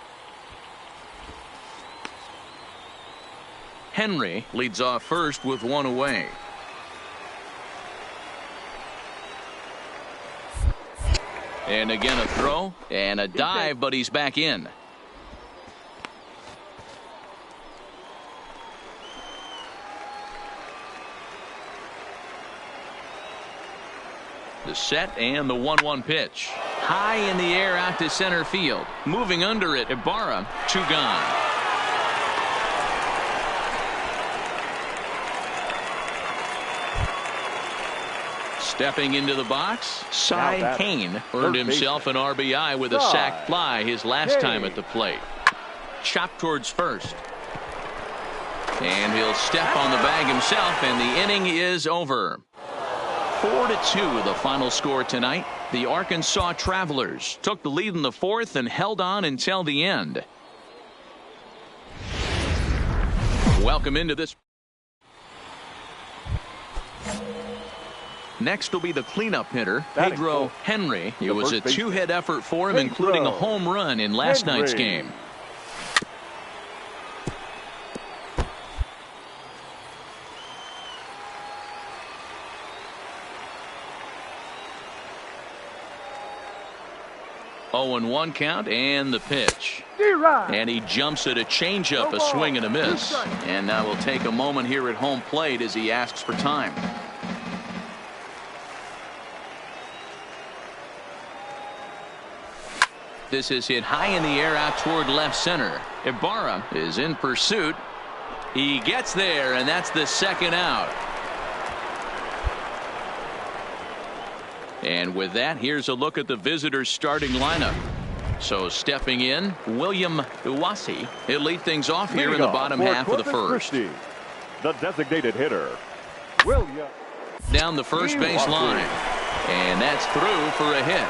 Henry leads off first with one away. And again a throw and a dive, but he's back in. The set and the 1-1 pitch. High in the air out to center field. Moving under it, Ibarra, 2 gone. Stepping into the box, Cy Kane earned himself an RBI with a sac fly his last time at the plate. Chopped towards first. And he'll step on the bag himself, and the inning is over. 4-2 the final score tonight. The Arkansas Travelers took the lead in the 4th and held on until the end. Welcome into this. Next will be the cleanup hitter, Pedro Henry. It was a 2-hit effort for him, including a home run in last night's game. Oh, and 1 count and the pitch. And he jumps at a changeup, a swing and a miss. And now we'll take a moment here at home plate as he asks for time. This is hit high in the air out toward left center. Ibarra is in pursuit. He gets there, and that's the 2nd out. And with that, here's a look at the visitors' starting lineup. So stepping in, William Iwasi. He'll lead things off here in the bottom half of the 1st. The designated hitter, William. Down the first base line. And that's through for a hit.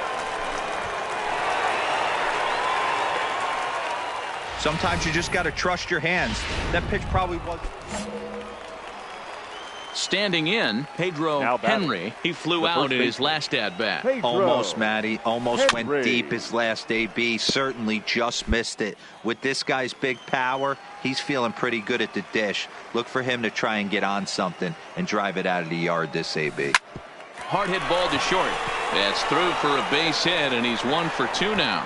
Sometimes you just got to trust your hands. That pitch probably was. Standing in, Pedro Henry. He flew out in his last at-bat. Almost, Matty. Almost went deep his last AB. Certainly just missed it. With this guy's big power, he's feeling pretty good at the dish. Look for him to try and get on something and drive it out of the yard this AB. Hard hit ball to short. That's through for a base hit, and he's 1 for 2 now.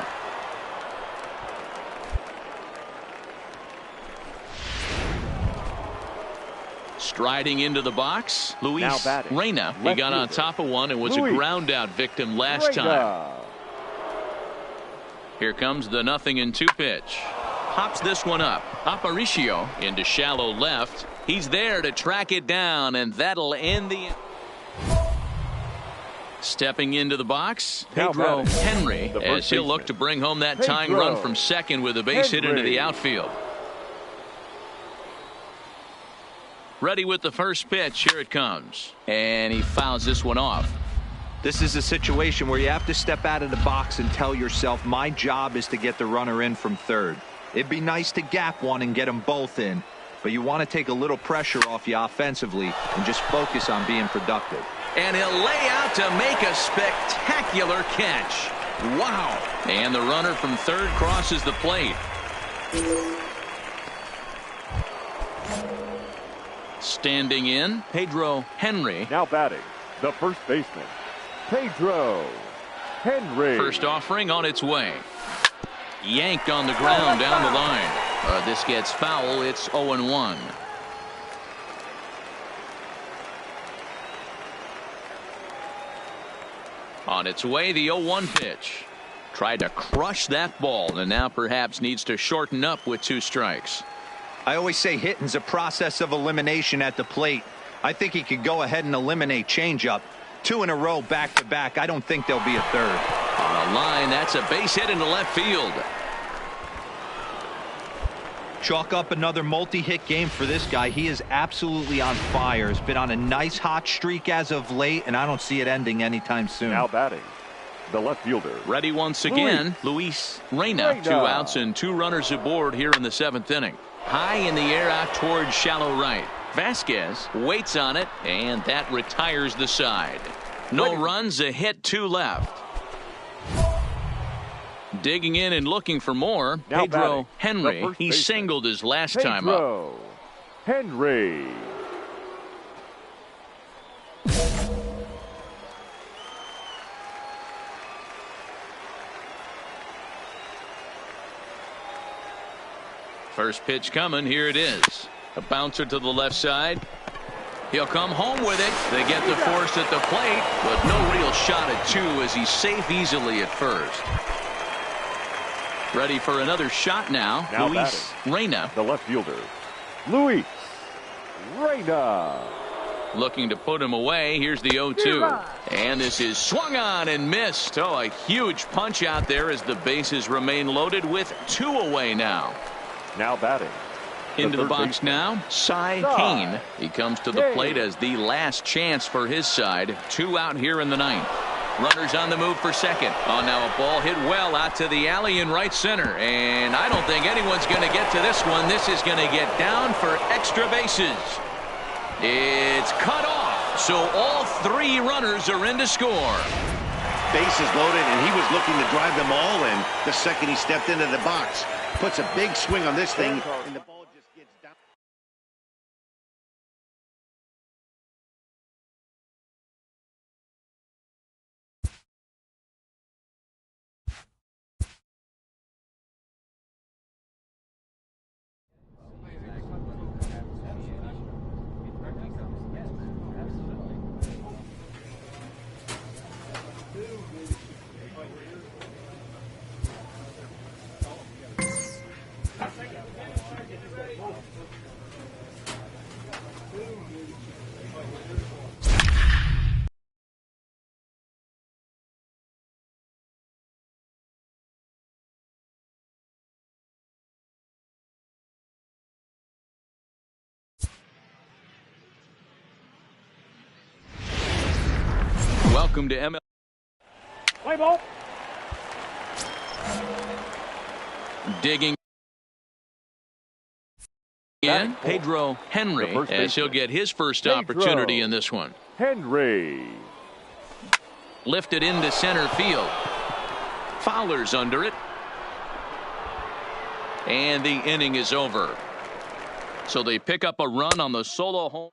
Striding into the box, Luis Reyna. He got on top of one and was a ground out victim last time. Here comes the 0-2 pitch. Pops this one up. Aparicio into shallow left. He's there to track it down, and that'll end the. Stepping into the box, Pedro Henry, as he'll look to bring home that tying run from second with a base hit into the outfield. Ready with the first pitch. Here it comes. And he fouls this one off. This is a situation where you have to step out of the box and tell yourself, my job is to get the runner in from third. It'd be nice to gap one and get them both in, but you want to take a little pressure off you offensively and just focus on being productive. And he'll lay out to make a spectacular catch. Wow. And the runner from third crosses the plate. Standing in, Pedro Henry. Now batting, the first baseman, Pedro Henry. First offering on its way. Yanked on the ground down the line. This gets foul. It's 0-1. On its way, the 0-1 pitch. Tried to crush that ball, and now perhaps needs to shorten up with 2 strikes. I always say hitting's a process of elimination at the plate. I think he could go ahead and eliminate changeup. 2 in a row back to back. I don't think there'll be a third. On a line, that's a base hit into left field. Chalk up another multi-hit game for this guy. He is absolutely on fire. He's been on a nice hot streak as of late, and I don't see it ending anytime soon. Now batting, the left fielder. Ready once again, Luis Reyna. 2 outs and 2 runners aboard here in the 7th inning. High in the air out towards shallow right. Vasquez waits on it, and that retires the side. No runs, a hit, 2 left. Digging in and looking for more, Pedro Henry. He singled his last time up. Henry. First pitch coming. Here it is. A bouncer to the left side. He'll come home with it. They get the force at the plate, but no real shot at two as he's safe easily at first. Ready for another shot now. Luis Reyna. The left fielder, Luis Reyna. Looking to put him away. Here's the 0-2. And this is swung on and missed. Oh, a huge punch out there as the bases remain loaded with two away now. Now batting. Into the box now, Cy Kane. He comes to the plate as the last chance for his side. Two out here in the ninth. Runners on the move for second. Oh, now a ball hit well out to the alley in right center. And I don't think anyone's going to get to this one. This is going to get down for extra bases. It's cut off. So all three runners are in to score. Bases loaded, and he was looking to drive them all in the second he stepped into the box. Puts a big swing on this thing, and the ball just gets down. Welcome to MLB. Play ball. Digging in, Pedro Henry, as he'll get his first opportunity in this one. Henry. Lifted into center field. Fowler's under it. And the inning is over. So they pick up a run on the solo home.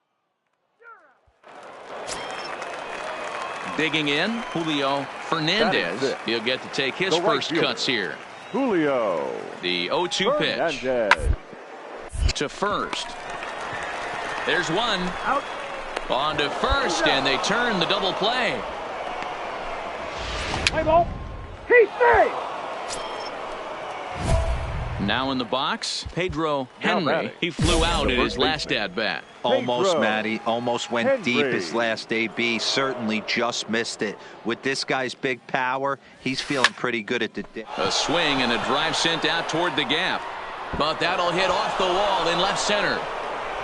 Digging in, Julio Fernandez. He'll get to take his first cuts here. Julio. The 0-2 pitch. Fernandez. To first. There's one. Out. On to first, and they turn the double play. Play ball. He stays. Now in the box, Pedro Henry. He flew out at his last at-bat. Almost, Matty. Almost went deep his last AB. Certainly just missed it. With this guy's big power, he's feeling pretty good at the dip. A swing and a drive sent out toward the gap. But that'll hit off the wall in left center.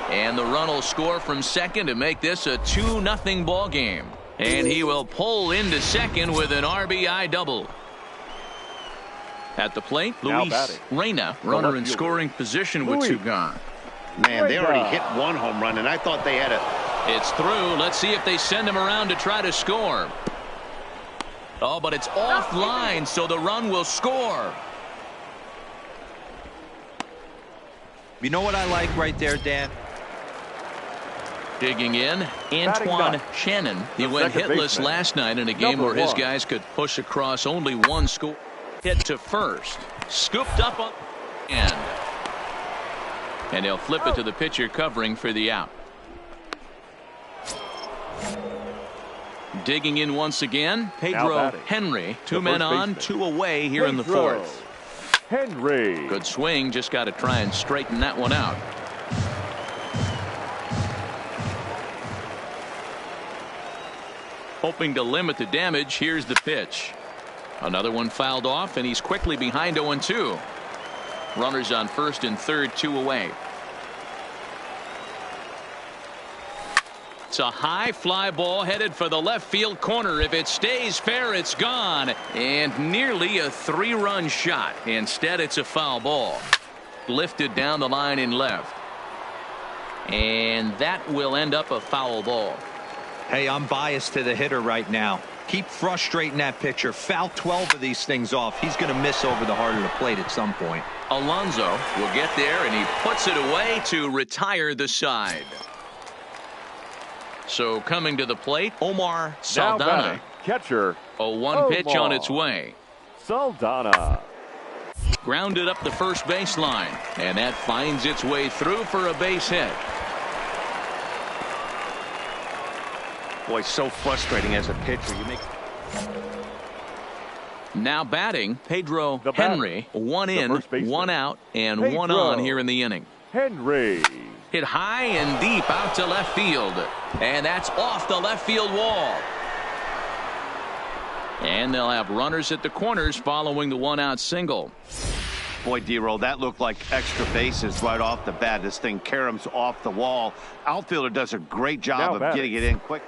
And the run will score from second to make this a 2-0 ball game. And he will pull into second with an RBI double. At the plate, Luis Reyna, runner in scoring position with two gone. Man, they already hit one home run, and I thought they had It's through. Let's see if they send him around to try to score. Oh, but it's offline, so the run will score. You know what I like right there, Dan? Digging in, Antoine Shannon. He went hitless last night in a game where his guys could push across only one score. Hit to first. Scooped up on end. And he'll flip it to the pitcher covering for the out. Digging in once again, Pedro Henry. Two men on, two away here in the fourth. Henry. Good swing. Just got to try and straighten that one out. Hoping to limit the damage. Here's the pitch. Another one fouled off, and he's quickly behind 0-2. Runners on first and third, two away. It's a high fly ball headed for the left field corner. If it stays fair, it's gone. And nearly a 3-run shot. Instead, it's a foul ball. Lifted down the line in left. And that will end up a foul ball. Hey, I'm biased to the hitter right now. Keep frustrating that pitcher. Foul 12 of these things off. He's going to miss over the heart of the plate at some point. Alonso will get there, and he puts it away to retire the side. So coming to the plate, Omar Saldana. Catcher. 0-1 pitch on its way. Saldana. Grounded up the first baseline, and that finds its way through for a base hit. Boy, so frustrating as a pitcher. Now batting, Pedro Henry. One in, one out, and one on here in the inning. Henry. Hit high and deep out to left field. And that's off the left field wall. And they'll have runners at the corners following the one-out single. Boy, D-Roll, that looked like extra bases right off the bat. This thing caroms off the wall. Outfielder does a great job of getting it in quick.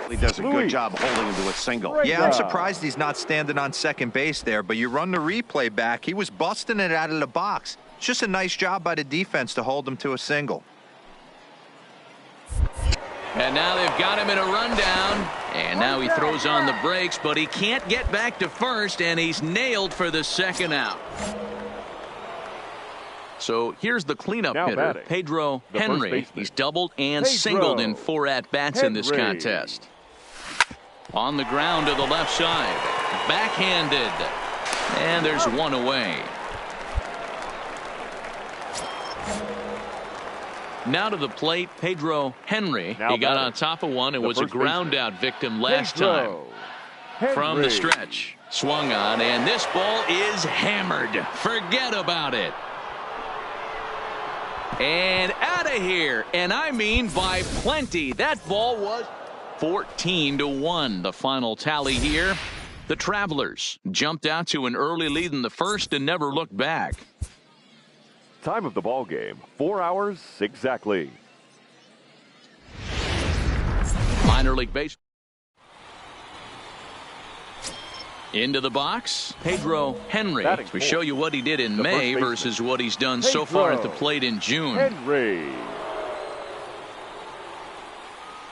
He does a good job holding him to a single. Yeah, I'm surprised he's not standing on second base there, but you run the replay back. He was busting it out of the box. It's just a nice job by the defense to hold him to a single. And now they've got him in a rundown. And now he throws on the brakes, but he can't get back to first, and he's nailed for the second out. So here's the cleanup hitter, Pedro Henry. He's doubled and singled in 4 at-bats in this contest. On the ground to the left side. Backhanded. And there's one away. Now to the plate, Pedro Henry. He got on top of one and was a ground-out victim last time. From the stretch. Swung on, and this ball is hammered. Forget about it. And out of here. And I mean by plenty. That ball was 14-1. The final tally here. The Travelers jumped out to an early lead in the first and never looked back. Time of the ball game, 4 hours exactly. Minor league baseball. Into the box, Pedro Henry. We show you what he did in May versus what he's done so far at the plate in June. Henry.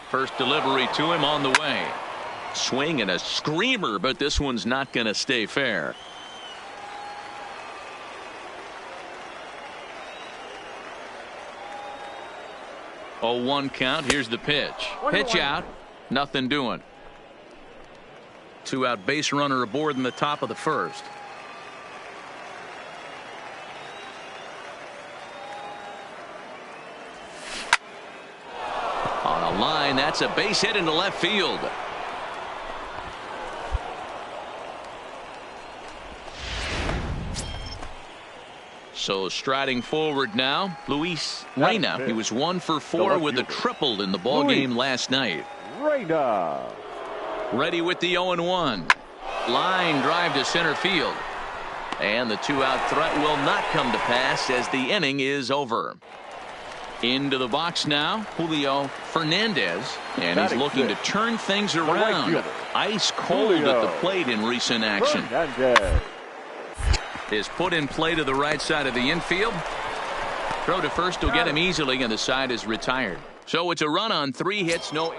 First delivery to him on the way. Swing and a screamer, but this one's not going to stay fair. Oh, 1 count. Here's the pitch. Pitch out. Nothing doing. 2-out base runner aboard in the top of the first. On a line, that's a base hit into left field. So striding forward now, Luis Reyna. He was 1 for 4 with a triple in the ball game last night. Reyna. Ready with the 0-1. Line drive to center field. And the 2-out threat will not come to pass as the inning is over. Into the box now, Julio Fernandez. And he's looking to turn things around. Ice cold at the plate in recent action. Is put in play to the right side of the infield. Throw to first will get him easily, and the side is retired. So it's a run on 3 hits, no.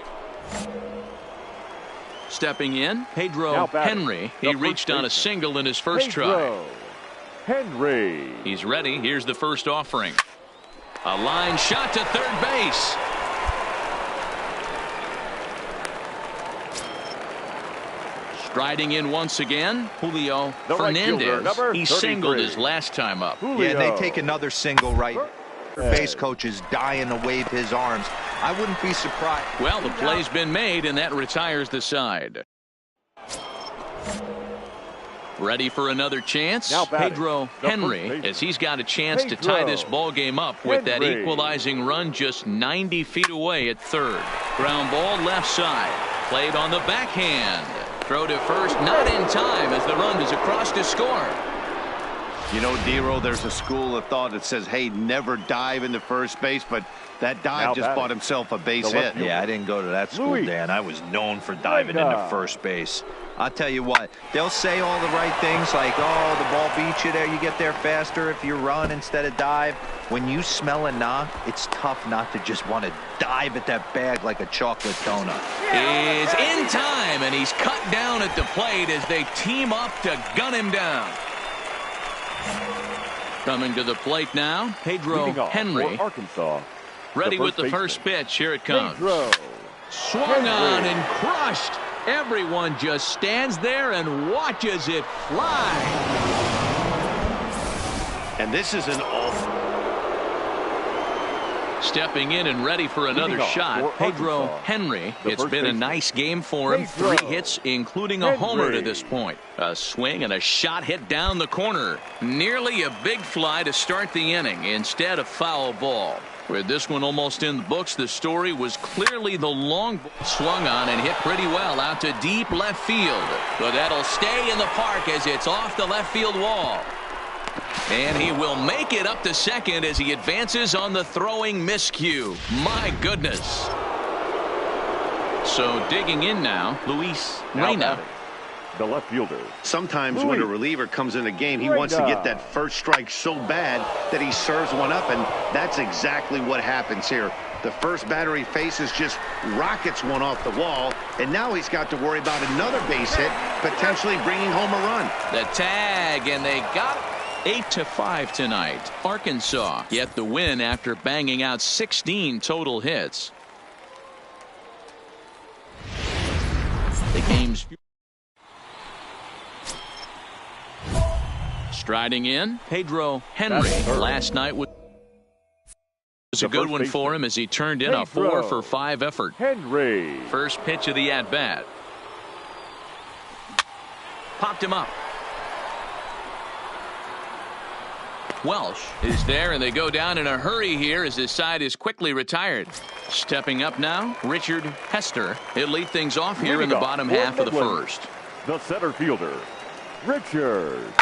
Stepping in, Pedro Henry. He reached on a single in his first try. Henry. He's ready. Here's the first offering. A line shot to third base. Striding in once again, Julio Fernandez. He singled his last time up. Yeah, and they take another single right. Base coach is dying to wave his arms. I wouldn't be surprised. Well, the play's been made, and that retires the side. Ready for another chance? Pedro Henry, as he's got a chance to tie this ball game up with that equalizing run just 90 feet away at third. Ground ball left side. Played on the backhand. Throw to first, not in time as the run is across to score. You know, Dero, there's a school of thought that says, hey, never dive into first base, but that dive just bought himself a base hit. Yeah, I didn't go to that school, Dan. I was known for diving into first base. I'll tell you what, they'll say all the right things like, oh, the ball beats you there, you get there faster if you run instead of dive. When you smell a knock, it's tough not to just want to dive at that bag like a chocolate donut. Is in time, and he's cut down at the plate as they team up to gun him down. Coming to the plate now, Pedro Henry. Arkansas. Ready with the first pitch. Here it comes. Swung on and crushed. Everyone just stands there and watches it fly. And this is an awful. Stepping in and ready for another shot, Pedro Henry. It's been a nice game for him. 3 hits, including a homer to this point. A swing and a shot hit down the corner. Nearly a big fly to start the inning instead of foul ball. With this one almost in the books, the story was clearly the long ball swung on and hit pretty well out to deep left field. But that'll stay in the park as it's off the left field wall. And he will make it up to second as he advances on the throwing miscue. My goodness. So digging in now, Luis Reyna. The left fielder. Sometimes when a reliever comes in a game, he wants to get that first strike so bad that he serves one up, and that's exactly what happens here. The first batter he faces just rockets one off the wall, and now he's got to worry about another base hit, potentially bringing home a run. The tag, and they got 8-5 tonight. Arkansas get the win after banging out 16 total hits. The game's striding in, Pedro Henry. Last night was a good one for him as he turned in a 4-for-5 effort. Henry. First pitch of the at-bat. Popped him up. Welsh is there, and they go down in a hurry here as his side is quickly retired. Stepping up now, Richard Hester. He'll lead things off here in the bottom half of the first. The center fielder, Richard.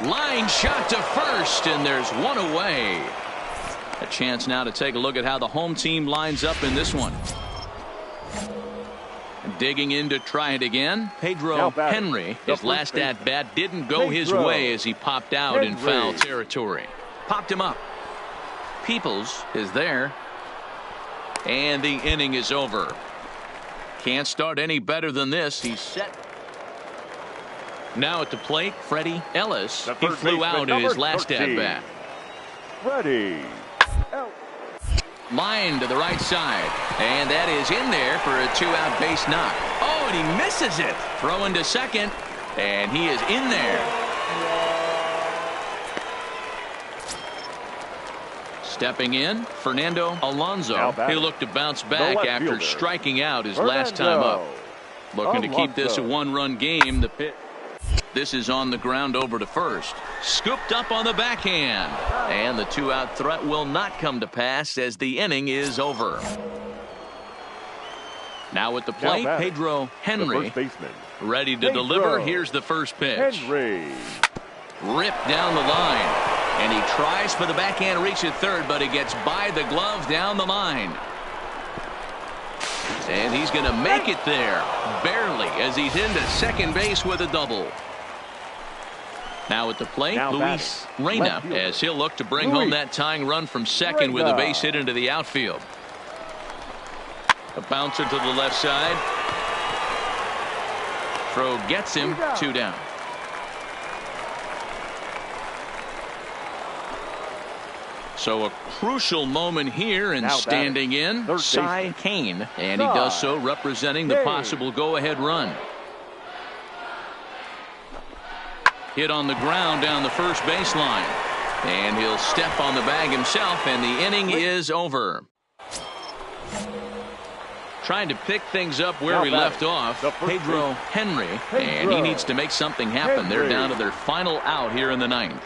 Line shot to first, and there's one away. A chance now to take a look at how the home team lines up in this one. Digging in to try it again, Pedro Henry. His last at-bat didn't go his way as he popped out in foul territory. Popped him up. Peoples is there. And the inning is over. Can't start any better than this. He's set. Now at the plate, Freddie Ellis. He flew out in his last at-bat. Freddie. Line to the right side, and that is in there for a 2-out base knock. Oh, and he misses it. Throwing to second, and he is in there. Stepping in, Fernando Alonso. He looked to bounce back after striking out his last time up. Looking to keep this a 1-run game. The pitch. This is on the ground over to first. Scooped up on the backhand. And the 2-out threat will not come to pass as the inning is over. Now at the plate, Pedro Henry. Ready to deliver. Here's the first pitch. Henry. Ripped down the line. And he tries for the backhand reach at third, but he gets by the glove down the line. And he's going to make it there. Barely, as he's into second base with a double. Now at the plate, Luis Reyna, as he'll look to bring home that tying run from second with a base hit into the outfield. A bouncer to the left side. Throw gets him, 2 down. So a crucial moment here, and standing in, Cy Kane. And he does so representing the possible go-ahead run. Hit on the ground down the first baseline. And he'll step on the bag himself, and the inning is over. Trying to pick things up where we left off, Pedro Henry. And he needs to make something happen. They're down to their final out here in the 9th.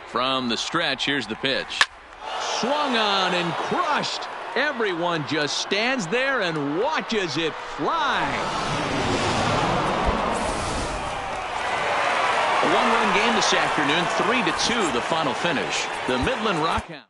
From the stretch, here's the pitch. Swung on and crushed. Everyone just stands there and watches it fly. one-run game this afternoon, 3-2 the final finish. The Midland Rockhounds.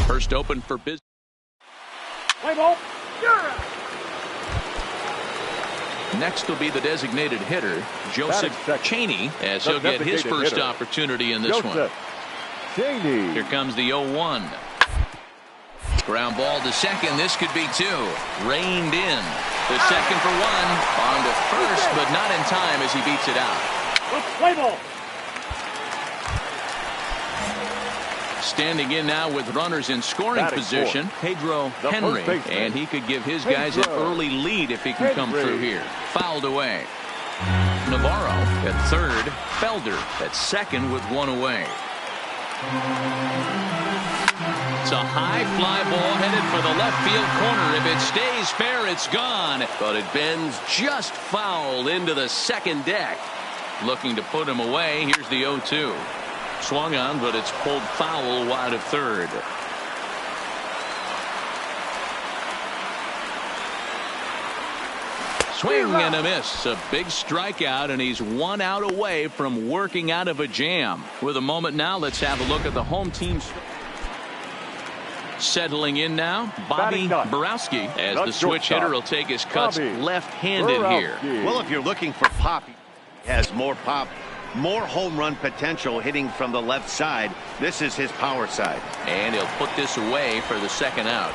First open for business. Play ball. Next will be the designated hitter, Joseph Cheney, as he'll get his first opportunity in this one. Cheney. Here comes the 0-1. Ground ball to second. This could be two. Reined in. The second for one. On to first, but not in time as he beats it out. Play ball. Standing in now with runners in scoring position, Pedro Henry, and he could give his guys an early lead if he can come through here. Fouled away. Navarro at third, Felder at second with one away. It's a high fly ball headed for the left field corner. If it stays fair, it's gone. But it bends just foul into the second deck. Looking to put him away. Here's the 0-2. Swung on, but it's pulled foul wide of third. Swing and a miss. A big strikeout, and he's 1 out away from working out of a jam. With a moment now, let's have a look at the home team. Settling in now, Bobby Borowski, as the switch hitter will take his cuts left-handed here. Well, if you're looking for pop, he has more pop, more home run potential hitting from the left side. This is his power side. And he'll put this away for the second out.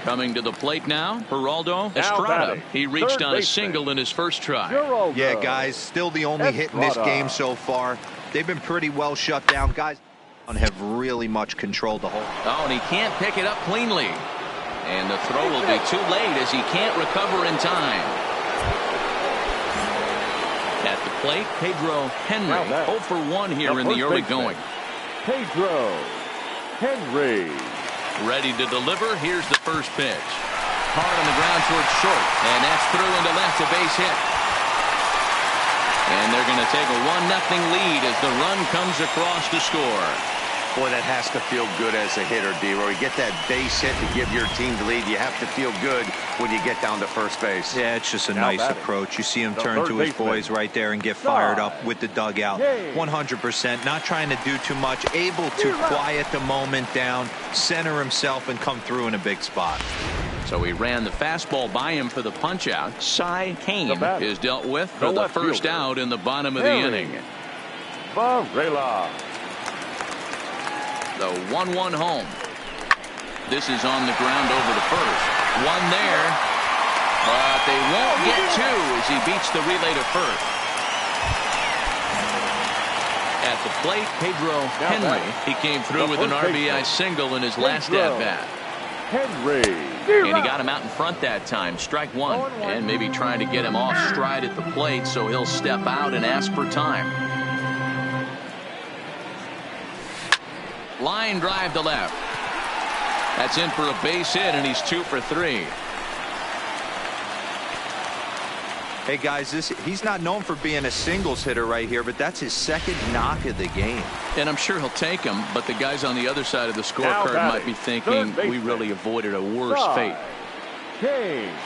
Coming to the plate now, Geraldo Estrada. He reached on a single in his first try. Yeah, guys, still the only hit in this game so far. They've been pretty well shut down. Guys have really much controlled the whole. Oh, and he can't pick it up cleanly. And the throw will be too late as he can't recover in time. At the plate, Pedro Henry, 0 for 1 here in the early going. Pedro Henry. Ready to deliver. Here's the first pitch. Hard on the ground towards short. And that's through into left, a base hit. And they're going to take a 1-0 lead as the run comes across to score. Boy, that has to feel good as a hitter, D-Roy. You get that base hit to give your team the lead. You have to feel good when you get down to first base. Yeah, it's just a nice approach. You see him turn to his boys right there and get fired up with the dugout. 100%, not trying to do too much, able to quiet the moment down, center himself, and come through in a big spot. So he ran the fastball by him for the punch-out. Cy Kane is dealt with for the first out in the bottom of the inning. Varela. The 1-1 home. This is on the ground over the first. One there, but they won't get two as he beats the relay to first. At the plate, Pedro Henry. He came through with an RBI single in his last at-bat. Henry. And he got him out in front that time. Strike one. And maybe trying to get him off stride at the plate, so he'll step out and ask for time. Line drive to left. That's in for a base hit, and he's 2 for 3. Hey, guys, he's not known for being a singles hitter right here, but that's his second knock of the game. And I'm sure he'll take him, but the guys on the other side of the scorecard might be thinking we really avoided a worse fate.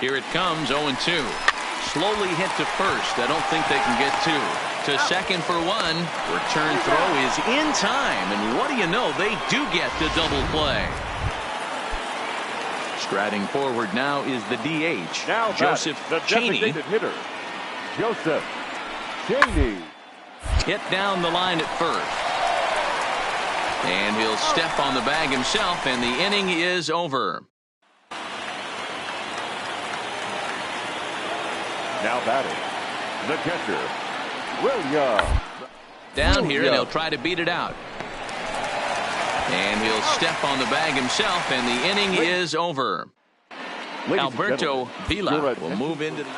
Here it comes, 0-2. Slowly hit to first. I don't think they can get two. To second for one. Return throw is in time, and what do you know, they do get the double play. Striding forward now is the DH, Now Joseph the Cheney. designated hitter, Joseph Cheney. Hit down the line at first. And he'll step on the bag himself, and the inning is over. Now batting, the catcher, Williams. Down here, and he'll try to beat it out. And he'll step on the bag himself, and the inning is over. Alberto Vila will move into the...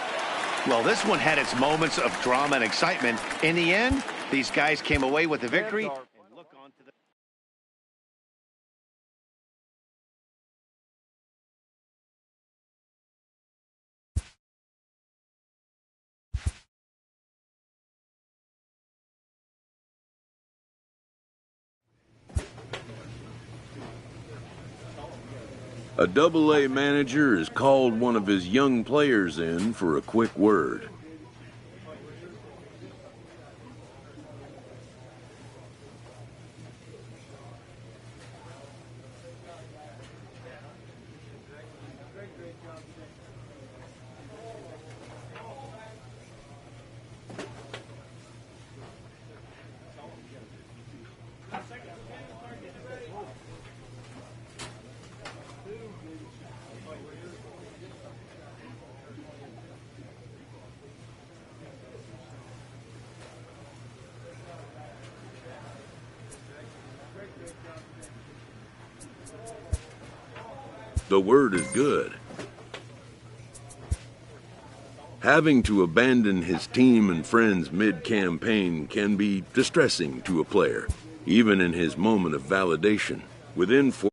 Well, this one had its moments of drama and excitement. In the end, these guys came away with the victory. And look on to the... A Double-A manager has called one of his young players in for a quick word. The word is good. Having to abandon his team and friends mid-campaign can be distressing to a player, even in his moment of validation. Within 4